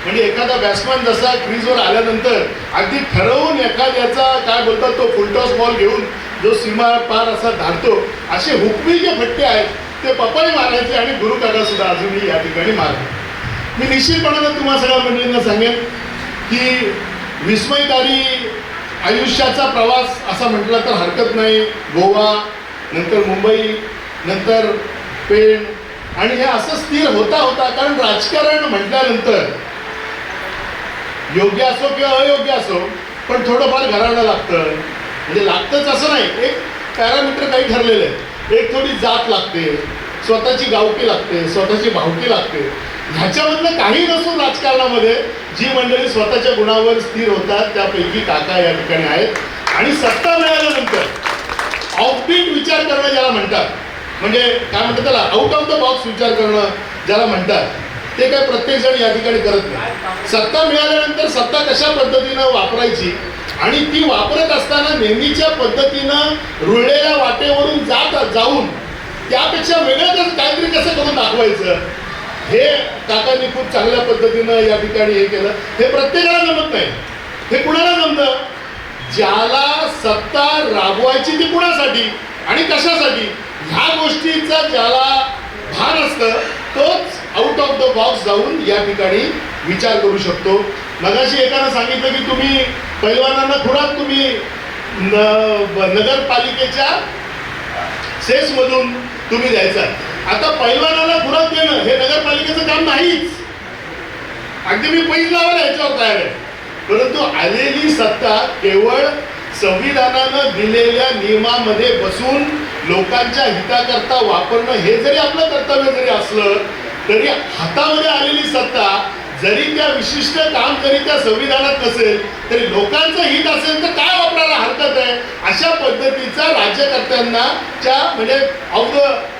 म्हणजे एखादा बॅट्समॅन जसा क्रीजवर आल्यानंतर अगदी ठरवून एखाद्याचा काय बोलतात तो फुलटॉस बॉल घेऊन जो सीमा पार असा धाडतो, असे हुकमी जे फटके आहेत ते पपाई मारायचे आणि गुरु काका सुद्धा अजूनही या ठिकाणी मारतात. मी निश्चितपणानं तुम्हा सगळ्या मंडळींना सांगेन की विस्मयकारी आयुष्याचा प्रवास असा म्हटलं तर हरकत नाही. गोवा, नंतर मुंबई, नंतर पेण, आणि हे असं स्थिर होता होता. कारण राजकारण म्हटल्यानंतर योग्य असो किंवा अयोग्य असो पण थोडंफार घराणं लागतं. म्हणजे लागतंच असं नाही, एक पॅरामीटर काही ठरलेलं आहे. एक थोडी जात लागते, स्वतःची गावकी लागते, स्वतःची भावकी लागते. ह्याच्यामधलं काही नसून राजकारणामध्ये जी मंडळी स्वतःच्या गुणावर स्थिर होतात त्यापैकी काका या ठिकाणी आहेत. आणि सत्ता मिळाल्यानंतर ऑफबीट विचार करणं ज्याला म्हणतात, म्हणजे काय म्हणतात त्याला आउट ऑफ द बॉक्स विचार करणं ज्याला म्हणतात, ते काय प्रत्येक जण या ठिकाणी करत नाही. सत्ता मिळाल्यानंतर सत्ता कशा पद्धतीनं वापरायची आणि ती वापरत असताना नेहमीच्या पद्धतीनं रुळलेल्या वाटेवरून जाऊन त्यापेक्षा वेगळं काहीतरी कसं करून दाखवायचं, हे काकांनी खूप चांगल्या पद्धतीनं या ठिकाणी हे केलं. हे प्रत्येकाला जमत नाही. हे कुणाला जमतं? ज्याला सत्ता राबवायची ती कुणासाठी आणि कशासाठी ह्या गोष्टीचा ज्याला भान असतं तोच आउट ऑफ द बॉक्स जाऊन या ठिकाणी विचार करू शकतो. मगाशी एकानं सांगितलं की तुम्ही पैलवानांना खुराक तुम्ही नगरपालिकेच्या सेसमधून तुम्ही द्यायचा. आता पैलवानाला खुराक देणं हे नगरपालिकेचं काम नाहीच. अगदी मी पैज लावायला ह्याच्यावर तयार आहे. परंतु आलेली सत्ता केवळ संविधानानं दिलेल्या नियमामध्ये बसून लोकांच्या हिताकरता वापरणं हे जरी आपलं कर्तव्य जरी असलं तरी हातामध्ये आलेली सत्ता जरी त्या विशिष्ट काम जरी त्या संविधानात नसेल तरी लोकांचं हित असेल तर काय वापरायला हरकत आहे, अशा पद्धतीचा राज्यकर्त्यांना म्हणजे ऑफ द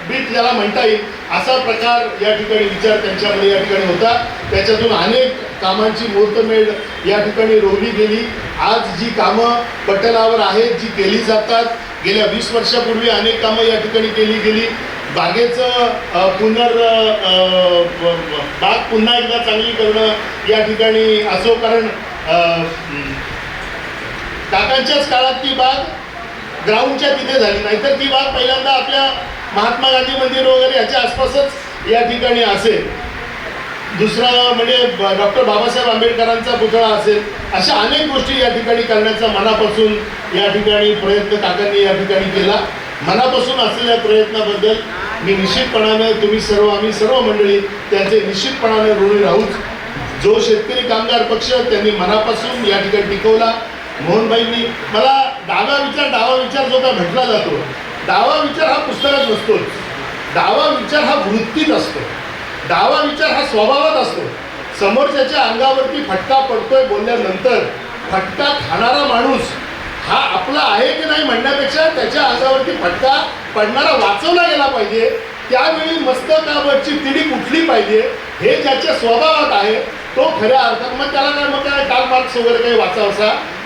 बीट ज्याला म्हणता येईल असा प्रकार या ठिकाणी विचार त्यांच्यामध्ये या ठिकाणी होता. त्याच्यातून अनेक कामांची मुहूर्तमेढ या ठिकाणी रोवली गेली. आज जी कामं पटलावर आहेत, जी केली जातात, गेल्या 20 वर्षापूर्वी अनेक कामं या ठिकाणी केली गेली. बागेचं बाग पुन्हा एकदा चांगली करणं या ठिकाणी असो, कारण काकांच्याच काळात ती बाग ग्राउंडच्या तिथे झाली, नाहीतर ती बाग पहिल्यांदा आपल्या महात्मा गांधी मंदिर वगैरे याच्या आसपासच या ठिकाणी असेल. दुसरा म्हणजे डॉक्टर बाबासाहेब आंबेडकरांचा पुतळा असेल. अशा अनेक गोष्टी या ठिकाणी करण्याचा मनापासून या ठिकाणी प्रयत्न काकांनी या ठिकाणी केला. मनापासून असलेल्या प्रयत्नाबद्दल मी निश्चितपणानं तुम्ही सर्व आम्ही सर्व मंडळी त्यांचे निश्चितपणानं ऋणी राहूच. जो शेतकरी कामगार पक्ष त्यांनी मनापासून या ठिकाणी टिकवला. मोहनबाईंनी मला डावा विचार जो काय म्हटला जातो, डावा विचार हा पुस्तकात नसतोच. डावा विचार हा वृत्तीत असतो. डावा विचार हा स्वभावात असतो. समोरच्याच्या अंगावरती फटका पडतोय बोलल्यानंतर फटका खाणारा माणूस हा आपला आहे की नाही म्हणण्यापेक्षा त्याच्या अंगावरती फटका पडणारा वाचवला गेला पाहिजे. त्यावेळी मस्तकावरची तिडी उठली पाहिजे. हे ज्याच्या स्वभावात आहे तो खऱ्या अर्थात मग काय कार्ल मार्क्स वगैरे काही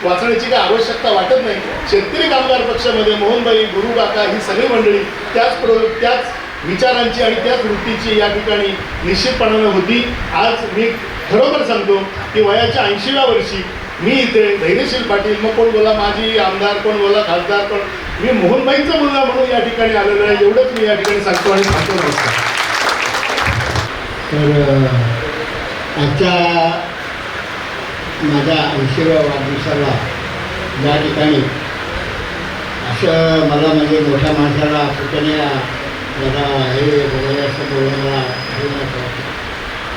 वाचण्याची काही आवश्यकता वाटत नाही. शेतकरी कामगार पक्षामध्ये मोहनबाई, गुरु काका ही सगळी मंडळी त्याच विचारांची आणि त्याच वृत्तीची या ठिकाणी निश्चितपणानं होती. आज मी खरोखर सांगतो की वयाच्या 80व्या वर्षी मी इथे धैर्यशील पाटील, मग कोण बोला माजी आमदार, कोण बोला खासदार, पण मी मोहनबाईंचा मुलगा म्हणून या ठिकाणी आलेलो आहे. एवढंच मी या ठिकाणी सांगतो आणि सांगतो नसतो. तर आजच्या माझ्या 80व्या वाढदिवसाला ज्या ठिकाणी असं मला म्हणजे मोठ्या माणसाला पुतण्या जरा हे वगैरे असं बोलायला हे नव्हतं.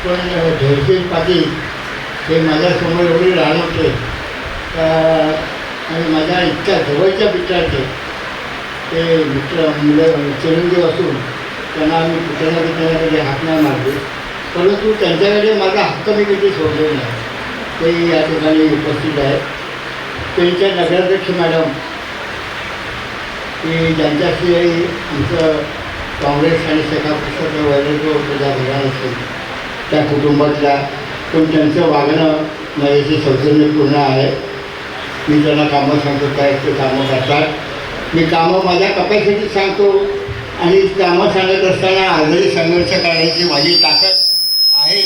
पण धैर्यशील पाटील हे माझ्यासमोर एवढे लहान होते आणि माझ्या इतक्या जवळच्या मित्राचे ते मित्र मुलं चिरंजीव असून त्यांना आम्ही कुठल्या हात नाही मारले. परंतु त्यांच्याकडे माझा हक्क मी कधी सोडले नाही. ते या ठिकाणी उपस्थित आहेत. त्यांच्या नगराध्यक्ष मॅडम की ज्यांच्याशी आमचं काँग्रेस आणि शेका पक्षाचं वैरत्व प्रजा घराणं असेल त्या कुटुंबातल्या, पण त्यांचं वागणं माझ्याशी सौजन्यपूर्ण आहे. मी त्यांना कामं सांगतो काय ते कामं करतात. मी कामं माझ्या कपॅसिटीत सांगतो आणि कामं सांगत असताना आजही संघर्ष करण्याची माझी ताकद आहे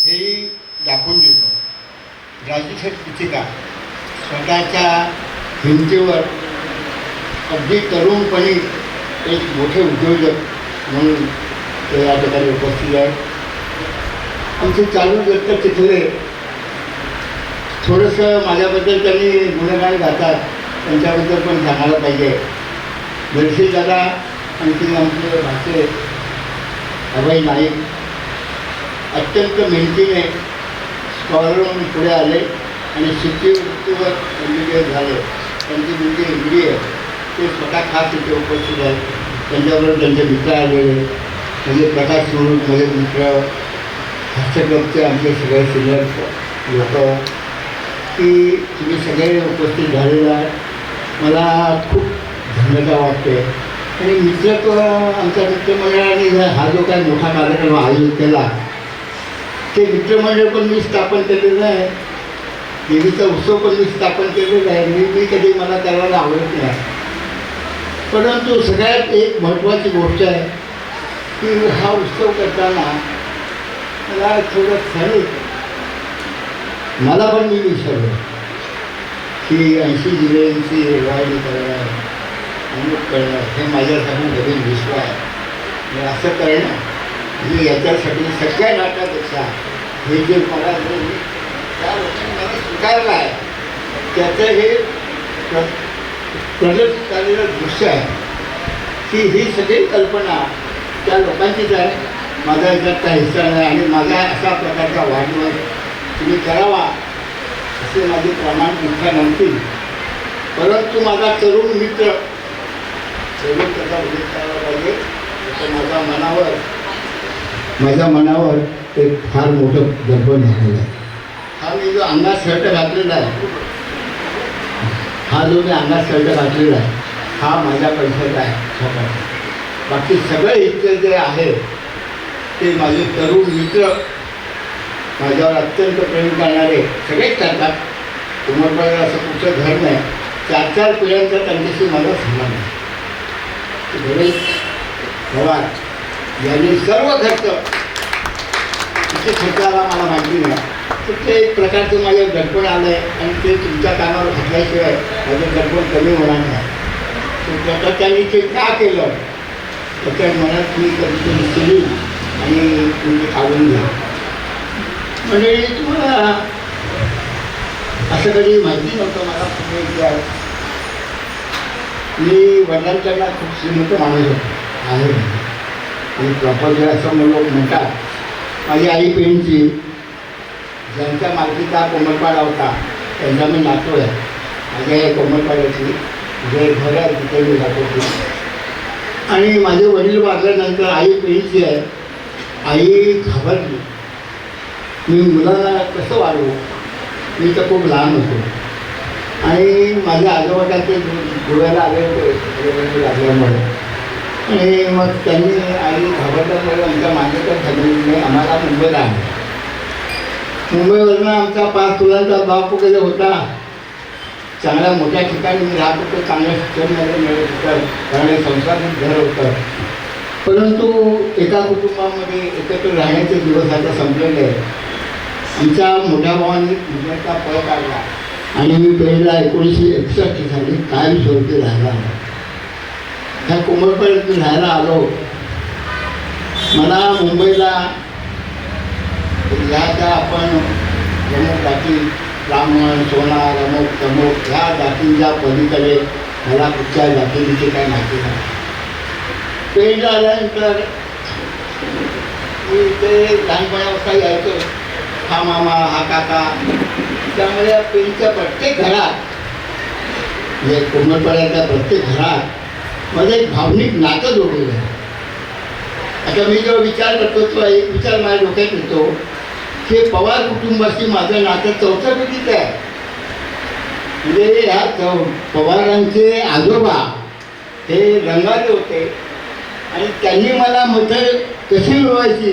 हेही दाखवून देतो. राजूशेठ पिचिका स्वतःच्या हिमतीवर अगदी तरुणपणी एक मोठे उद्योजक म्हणून ते या ठिकाणी उपस्थित आहेत. आमचे चालू दत्त चिखले थोडंसं माझ्याबद्दल त्यांनी गुणगान गातात, त्यांच्याबद्दल पण सांगायला पाहिजे. दर्शी दादा आणखी आमचे भाषे अभय नाईक अत्यंत मेहनतीने स्कॉलर म्हणून पुढे आले आणि शिष्यवृत्तीवर MBBS झाले. त्यांची मुलगी MD आहे, ते स्वतः खास इथे उपस्थित आहेत. त्यांच्याबरोबर त्यांचे मित्र आलेले म्हणजे प्रकाश स्वरूप माझे मित्र, हस्तकपचे आमचे सगळे सिनियर लोक की तुम्ही सगळे उपस्थित झालेला आहे. मला खूप धन्यता वाटते. आणि मित्रत्व आमच्या मित्रमंडळाने हा जो काही मोठा कार्यक्रम आयोजित केला ते मित्रमंडळ पण मी स्थापन केलेलं आहे. देवीचा उत्सव पण मी स्थापन केलेला आहे. मी कधी मला करायला आवडत नाही. परंतु सगळ्यात एक महत्त्वाची गोष्ट आहे की हा उत्सव करताना मला थोडं क्षणिक मला पण मी विसरलो की 80 जिल्ह्यांची रेवायणी करणं, अमुक करणं हे माझ्यासाठी नवीन विश्व आहे. आणि असं करणं म्हणजे याच्यासाठी सगळ्या नाटकापेक्षा हे जे मला त्या लोकांनी मला स्वीकारलं आहे त्याचं हे प्रगत झालेलं दृश्य आहे की ही सगळी कल्पना त्या लोकांचीच आहे. माझा याच्यात काही हिस्सा नाही आणि माझा अशा प्रकारचा वाढदिवस तुम्ही करावा असे माझी प्रामाणिक इच्छा नव्हती. परंतु माझा तरुण मित्र जरूर त्याचा उल्लेख करायला पाहिजे. तर माझ्या मनावर एक फार मोठं दर्पण झालेलं आहे. हा मी जो अंगात शर्ट घातलेला आहे, हा जो मी अंगात शर्ट घातलेला आहे हा माझ्या पैशाचा आहे स्वतःचा. बाकी सगळे इतके जे आहे ते माझे तरुण मित्र, माझ्यावर अत्यंत प्रेम करणारे सगळेच करतात. उमरपाड्याला असं कुठचं घर नाही. 4-4 पिढ्यांचा त्यांच्याशी मला संबंध आहे. गणेश पवार यांनी सर्व खर्च तिथे खर्चाला मला माहिती नाही. तर ते एक प्रकारचं माझ्यावर दडपण आलं आहे आणि ते तुमच्या कानावर घातल्याशिवाय माझं दडपण कमी होणार नाही. तर त्यांनी ते का केलं त्याच्या मनात मी कधीतरी केली आणि तुम्ही काढून घ्या. म्हणजे तुम्हाला असं कधी माहिती नव्हतं मला पुणे इतिहास. मी वडिलांकडला खूप श्रीमंत माणूस होतो आहे आणि प्रॉपर्टी असं लोक म्हणतात. माझी आई पेणची ज्यांच्या मालकीचा कोमलपाडा होता त्यांचा मी नातू आहे. माझ्या या कोमलपाड्याची जे घर आहे तिथे मी राहतो. आणि माझे वडील वारल्यानंतर आई पेणची आहे. आई घाबरली. मी मुलाला कसं वाढवू, मी तर खूप लहान होतो आणि माझ्या आजोबाचे गोव्याला आले होते लागल्यामुळे. आणि मग त्यांनी आई घाबरल्यामुळे आमच्या माझ्याच्या फॅमिलीने आम्हाला मुंबईला आणलं. मुंबईवरनं आमचा 5 मुलांचा बाप वगैरे होता. चांगल्या मोठ्या ठिकाणी मी राहत होतो. चांगल्या शिक्षण मिळत होतं कारण संसारिक घर होतं. परंतु एका कुटुंबामध्ये एकत्र राहण्याचे दिवस आता संपलेले आहे. आमच्या मोठ्या भावाने मुंबईचा पळ काढला आणि मी पहिला 1961 साली कायमस्वरूपी राहायला आलो. ह्या कोमलपाड्यात मी राहायला आलो. मला मुंबईला ह्या त्या आपण जम्मू जाती ब्राह्मण सोनार अमुक तमुक ह्या जातींच्या पलीकडे मला कुठच्या जातीची काय माहिती नाही. पेंट आल्यानंतर मी इथे लहानपणापासून यायचो, हा मामा हा काका. त्यामुळे या पेंटच्या प्रत्येक घरात म्हणजे कोमरपाड्याच्या प्रत्येक घरात माझं एक भावनिक नातं जोडलेलं आहे. आता मी जेव्हा विचार करतो तो एक विचार माझ्या डोक्यात येतो की पवार कुटुंबाशी माझं नातं चौथ्या पिढीचं आहे. म्हणजे ह्या पवारांचे आजोबा हे रंगाचे होते आणि त्यांनी मला मतं कशी मिळवायची,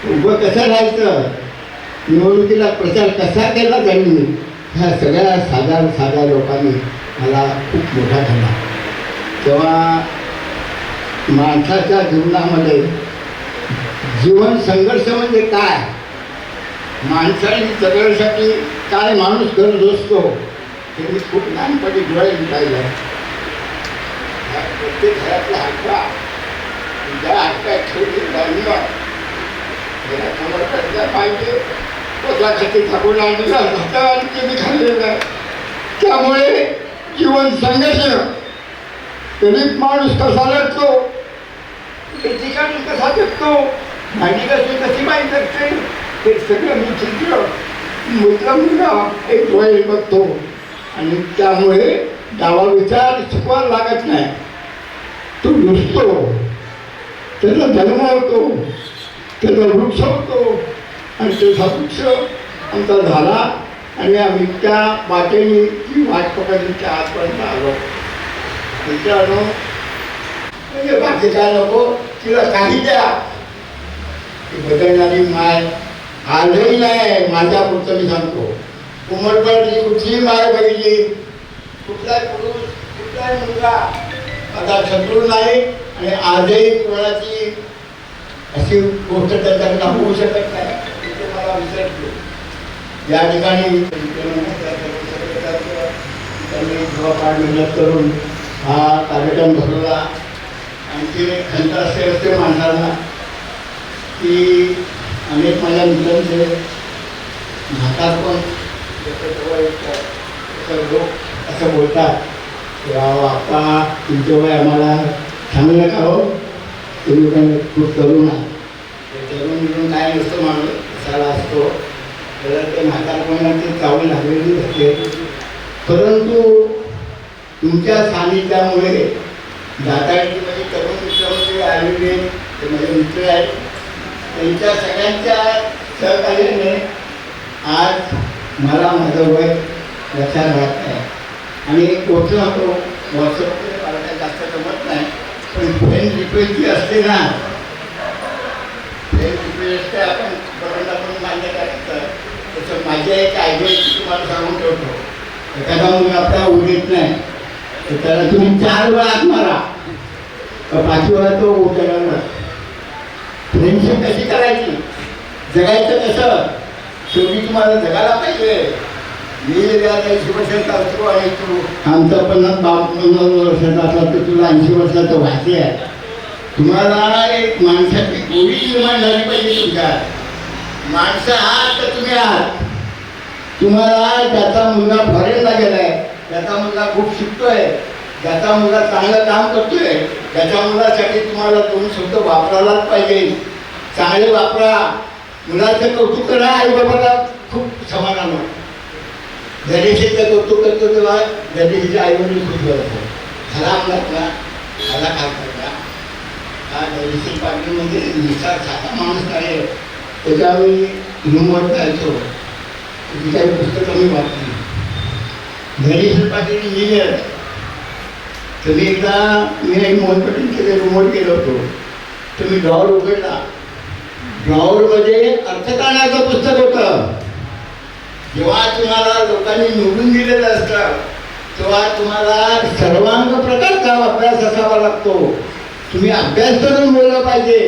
उभं कसं राहायचं, निवडणुकीला प्रचार कसा केला त्यांनी, ह्या सगळ्या साध्या लोकांनी मला खूप मोठा झाला. तेव्हा माणसाच्या जीवनामध्ये जीवन संघर्ष म्हणजे काय, माणसाने जगण्यासाठी काय माणूस गरज असतो हे मी खूप लहानपणी डोळ्याने पाहिलं. प्रत्येक घरातला हक्का ज्या हक्कात ठेवली धान्य पाहिजे पोटासाठी टाकून आणलं मी खाल्लेलं आहे. त्यामुळे जीवन संघर्ष, गरीब माणूस कसा लढतो, ठिकाणी कसा जगतो, भाजी कशी माहीत असते, हे सगळं मी चित्र मुलगा एक डोळे बघतो. आणि त्यामुळे डावा विचार शिकवायला लागत नाही, तो नुसतो, त्याचा जन्म होतो, त्याचा वृक्ष होतो आणि त्याचा वृक्ष आमचा झाला आणि आम्ही त्या वाटेने ती वाट पकडली त्या आजपर्यंत आलो. मित्रांनो, म्हणजे बाकी काय नको, तिला काही द्या, ती बदलणारी माय आजही नाही. माझ्या पुढचं मी सांगतो, उमरपाडची कुठलीही माय बघितली, कुठलाही पुरुष कुठलाही मुलगा माझा शत्रू नाही आणि आजही कोणाची अशी गोष्ट त्यांच्याकडे होऊ शकत नाही. ते मला विसरतो. या ठिकाणी त्यांनी जबाबदार मेहनत करून हा कार्यक्रम भरवला. आणखी खंत असते माणसाला की अनेक माझ्या मित्रांचे म्हातारपण लोक असं बोलतात की आप्पा तुमचं वय आम्हाला चांगलं का हो, तुम्ही पण खूप तरुण आहे. तरुण मिळून काय नसतं माणूस कसाला असतो, तर ते म्हातारपणाला ते चावली लागलेली असते. परंतु तुमच्या सानिध्यामुळे दाताळची म्हणजे तरुण मित्रांमध्ये आलेले ते माझे मित्र आहेत, त्यांच्या सगळ्यांच्या सहकार्याने आज मला माझं वय लक्षात राहत नाही. आणि एक गोष्ट होतो व्हॉट्सअपमध्ये मला काही जास्त जमत नाही, पण फ्रेंड रिक्वेस्ट जी असते ना, फ्रेंड रिक्वेस्ट आपण बरोबर मान्य करायचं. तसं माझी एक आयडिया तुम्हाला सांगून ठेवतो. एखादा मुलगा आपल्याला उठत नाही तर त्याला तुम्ही 4 वेळा हात मारा, 5 वेळा तो उठला. फ्रेंडशिप कशी करायची, जगायचं कसं, शेवटी तुम्हाला जगायला पाहिजे. मी 80 वर्षाचा असतो आणि तू आमचा 50 वर्षाचा असला तर तुला 80 वर्षाचं व्हायचे आहे. तुम्हाला एक माणसाची गोडी निर्माण झाली पाहिजे तुमच्यात. माणसं आहात तर तुम्ही आहात. तुम्हाला ज्याचा मुलगा फॉरेनला गेलाय, ज्याचा मुलगा खूप शिकतोय, ज्याचा मुलगा चांगलं काम करतोय, त्याच्या मुलासाठी तुम्हाला 2 शब्द वापरायलाच पाहिजे. चांगले वापरा, मुलाचं कौतुक करा. आई बाबाला खूप समाधान वाटतं. गणेशाचं कौतुक करतो तेव्हा गणेशाच्या आईवडील खूप करतो. झाला मुलातला मला काय करता. हा गणेश पाटील म्हणजे निसार साधा माणूस नाही. त्याच्या मी रूमवर जायचो, तिची काही पुस्तकं मी वाचली. गणेश पाटील इंजिनियर. तर मी एकदा मी मोहन पाटीलच्या रूमवर गेलो होतो, तर मी ड्रॉवर उघडला. ड्रॉवरमध्ये अर्थकारणाचं पुस्तक होतं. जेव्हा तुम्हाला लोकांनी निवडून दिलेलं असतं तेव्हा तुम्हाला सर्वांग प्रकारचा अभ्यास असावा लागतो. तुम्ही अभ्यास करून बोललं पाहिजे.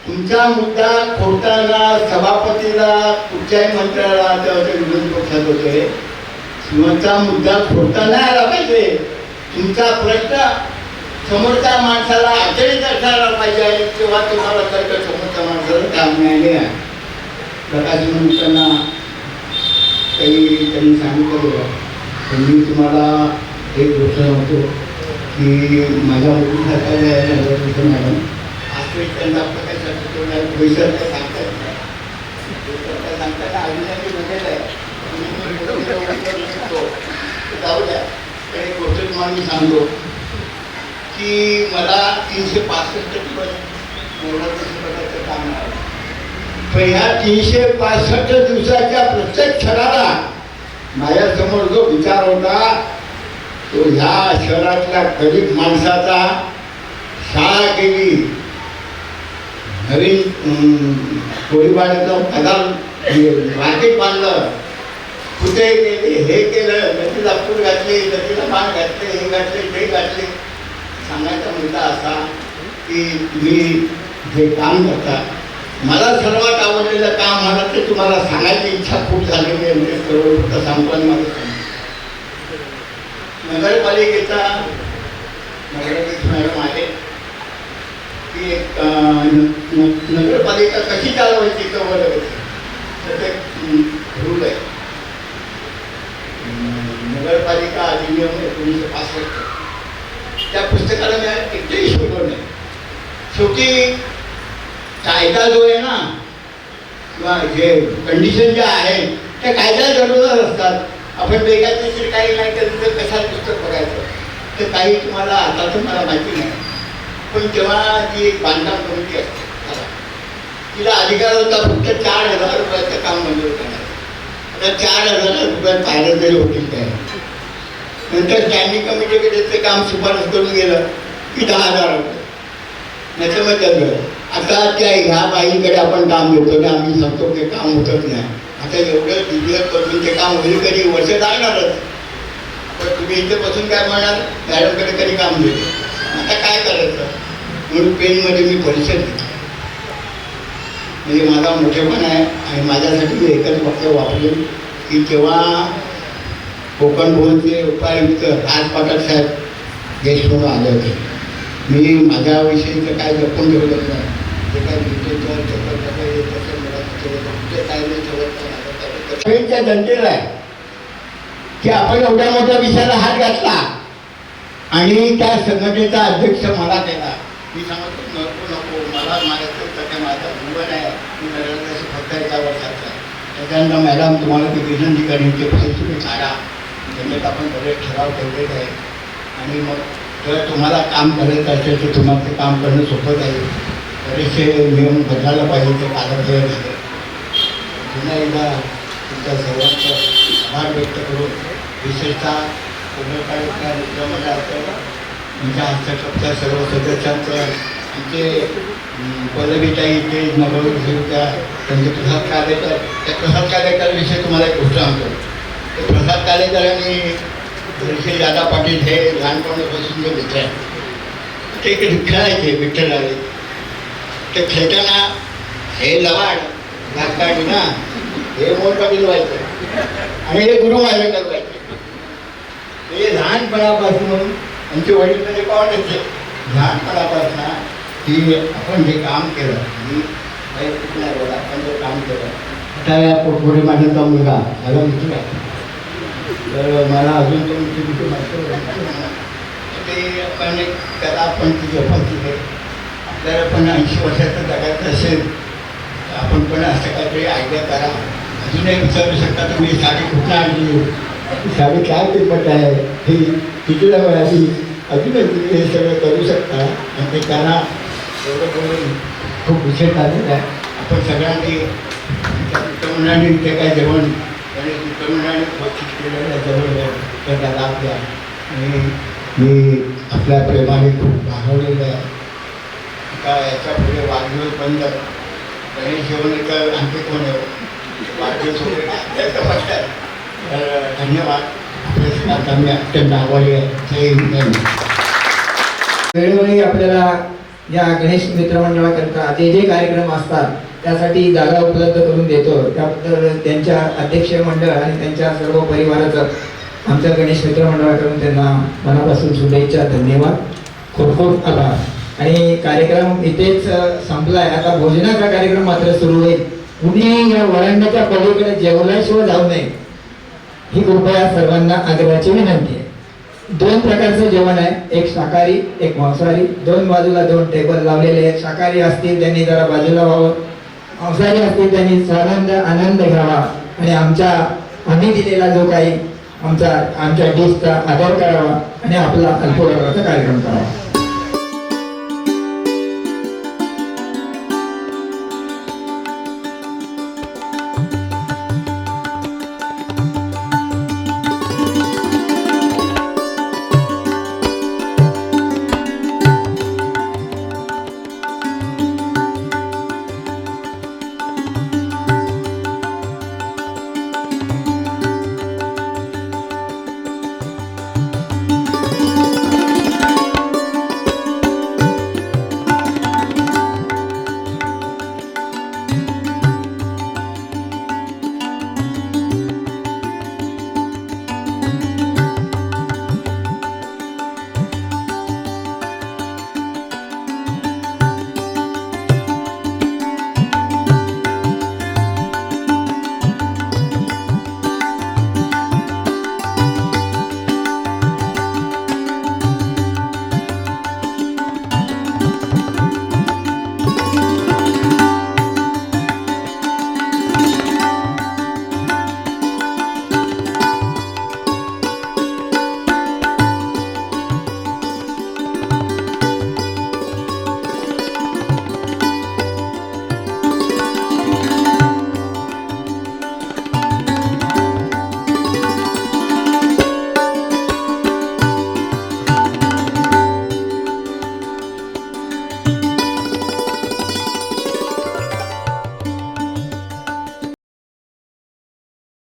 तुमचा मुद्दा खोडताना सभापतीला, कुठच्याही मंत्र्याला, तेव्हा ते विरोधी पक्षात होते, तुमचा मुद्दा खोडता नाही आला पाहिजे. तुमचा प्रश्न समोरच्या माणसाला अडचणीत असणारा पाहिजे आणि तेव्हा तुम्हाला तर्क समोरच्या माणसाला काम मिळाले. प्रकाश मंत्र्यांना काही त्यांनी सांगितलं होतं, मी तुम्हाला एक गोष्ट सांगतो की माझ्या मुलीसारखा मॅडम आज तरी त्यांना आपलं काय सांगतो भविष्यात काय सांगता येत नाही. काय सांगताना आधी बघायला जाऊ द्या. तर एक गोष्ट तुम्हाला मी सांगतो की मला 365 दिवस प्रकारचं काम मिळालं. पण ह्या 365 दिवसाच्या प्रत्येक क्षणाला माझ्यासमोर जो विचार होता तो ह्या शहरातल्या गरीब माणसाचा, शाळा केली, नवीन गोळीबाराचं पदार मार्केट बांधलं, कुठे केले, हे केलं, नदीला पूर घातले, नदीला मान घातले, हे घातले, ते घातले. सांगायचा मुद्दा असा की तुम्ही जे काम करता, मला सर्वात आवडलेलं काम मला ते तुम्हाला सांगायची इच्छा खूप झालेली आहे. म्हणजे सर्व फक्त सांगतो आणि माझं नगरपालिकेचा नगराध्यक्ष मॅडम आहे की एक नगरपालिका कशी चालवायची तर त्याचं एक रूल आहे. नगरपालिका अधिनियम 1965 त्या पुस्तकाला मी एकही शिकवलं नाही. शेवटी कायदा जो आहे ना किंवा जे कंडिशन ज्या आहेत त्या कायद्या जरूरच असतात. आपण बेकायदेशीर काही नाही तर तिथं कशाला पुस्तक बघायचं तर काही तुम्हाला आता तर मला माहिती नाही. पण तेव्हा जी एक बांधकाम कमिटी असते तिला अधिकार होता फक्त 4,000 रुपयाचं काम मंजूर करण्याचं. आता 4,000 रुपयात पाहिलं तरी होतील काय. नंतर स्टँडिंग कमिटीकडे ते काम शिफारस करून गेलं की 10,000 रुपये नाही मग त्याचं. आता त्या ह्या बाईकडे आपण काम घेतो ना आम्ही सांगतो ते काम होतच नाही. आता एवढं दिवस करून ते काम होईल कधी वर्ष लागणारच. पण तुम्ही इथे बसून काय म्हणणार मॅडमकडे कधी काम घेतो. आता काय करायचं म्हणून पेनमध्ये मी परिषद घेतली. म्हणजे माझा मोठेपण आहे आणि माझ्यासाठी मी एकच वाक्य वापरेन की जेव्हा कोकण बोलचे उपायुक्त राज पाटील साहेब गेस्ट म्हणून आले होते, मी माझ्याविषयीचं काय जपून ठेवलं नाही. ते काय जनतेच्या जनतेला आहे की आपण एवढ्या मोठ्या विषयाला हात घातला आणि त्या संघटनेचा अध्यक्ष मला केला. मी सांगतो नको मला मारायचं तर माझा जीवन आहे. मी नरेंद्र फक्त 1 वर्षाचा आहे. त्याच्यानंतर मॅडम तुम्हाला ते विनंती करेन ते पैसे तुम्ही काढा. त्याच्यात आपण बरेच ठराव ठेवलेले आहे आणि मग जर तुम्हाला काम करायचं असेल तर तुम्हाला ते काम करणं सोपं जाईल. बरेचसे नियम बदलायला पाहिजे ते कालव्य झाले. पुन्हा एकदा तुमच्या सर्वांचा आभार व्यक्त करून विशेषतः पुनर्काळच्या मित्रमंडळाचं तुमच्या हस्तक्षेपच्या सर्व सदस्यांचं आमचे पदवीताई ते नगरसेविका त्यांचे प्रसाद कालेकर त्या प्रसाद कालेकरविषयी तुम्हाला एक गोष्ट सांगतो. ते प्रसाद कालेकर आणि ऋषी दादा पाटील हे लहानपणापासून जे मित्र आहेत ते खेळायचे विठ्ठल आले ते खेळताना हे लवाड लागतानी ना हे मोठं बिलवायचं आणि हे गुरु मारे करवायचे. हे लहानपणापासून आमचे वडील म्हणजे पावण्याचे लहानपणापासून की आपण जे काम केलं मी आपण जे काम केलं. आता या पोटपुढे माझ्याचा मुलगा मला मित्र आहे तर मला अजून तो मित्र ते आपण एक कला आपण ती जोपासली आहे. आपल्याला पण 80 वर्षाचं जगायचं असेल तर आपण पण असं काहीतरी आयडिया करा. अजूनही विचारू शकता तुम्ही साडी कुठं आणली, साडी काय किंमत आहे, ही कितीला मिळाली, अजूनही तुम्ही हे सगळं करू शकता. आणि ते त्यांना एवढं करून खूप विषय झालेला आहे. आपण सगळ्यांनी मित्रमंडळाने ते काय जेवण आणि मित्रमंडळाने बक्षीस केलेलं जेवण त्याचा लाभ द्या. आणि मी आपल्या प्रेमाने खूप भागवलेलं आहे. का याच्या पुढे वाढदिवस बंद गणेश जेवणकर आणखी कोण वाढदिवस वगैरे धन्यवाद. आपल्या मी अत्यंत आभारी आहे. जय हिंद. वेळोवेळी आपल्याला या गणेश मित्रमंडळाकरता जे जे कार्यक्रम असतात त्यासाठी जागा उपलब्ध करून देतो. त्याबद्दल त्यांच्या अध्यक्ष मंडळ आणि त्यांच्या सर्व परिवाराचं आमच्या गणेश मित्रमंडळाकडून त्यांना मनापासून शुभेच्छा. धन्यवाद. खूप खूप आभार. आणि कार्यक्रम इथेच संपलाय. आता भोजनाचा कार्यक्रम मात्र सुरू होईल. कुणी या वळंडाच्या पलीकडे जेवल्याशिवाय जाऊ नये ही कृपया सर्वांना आग्रहाची विनंती आहे. दोन प्रकारचं जेवण आहे, एक शाकाहारी एक मांसाहारी. दोन बाजूला दोन टेबल लावलेले आहेत. शाकाहारी असतील त्यांनी जरा बाजूला व्हावं, मांसाहारी असतील त्यांनी आनंद घ्यावा आणि आम्ही दिलेला जो काही आमच्या डिशचा आदर करावा आणि आपला अल्पवराचा कार्यक्रम करावा.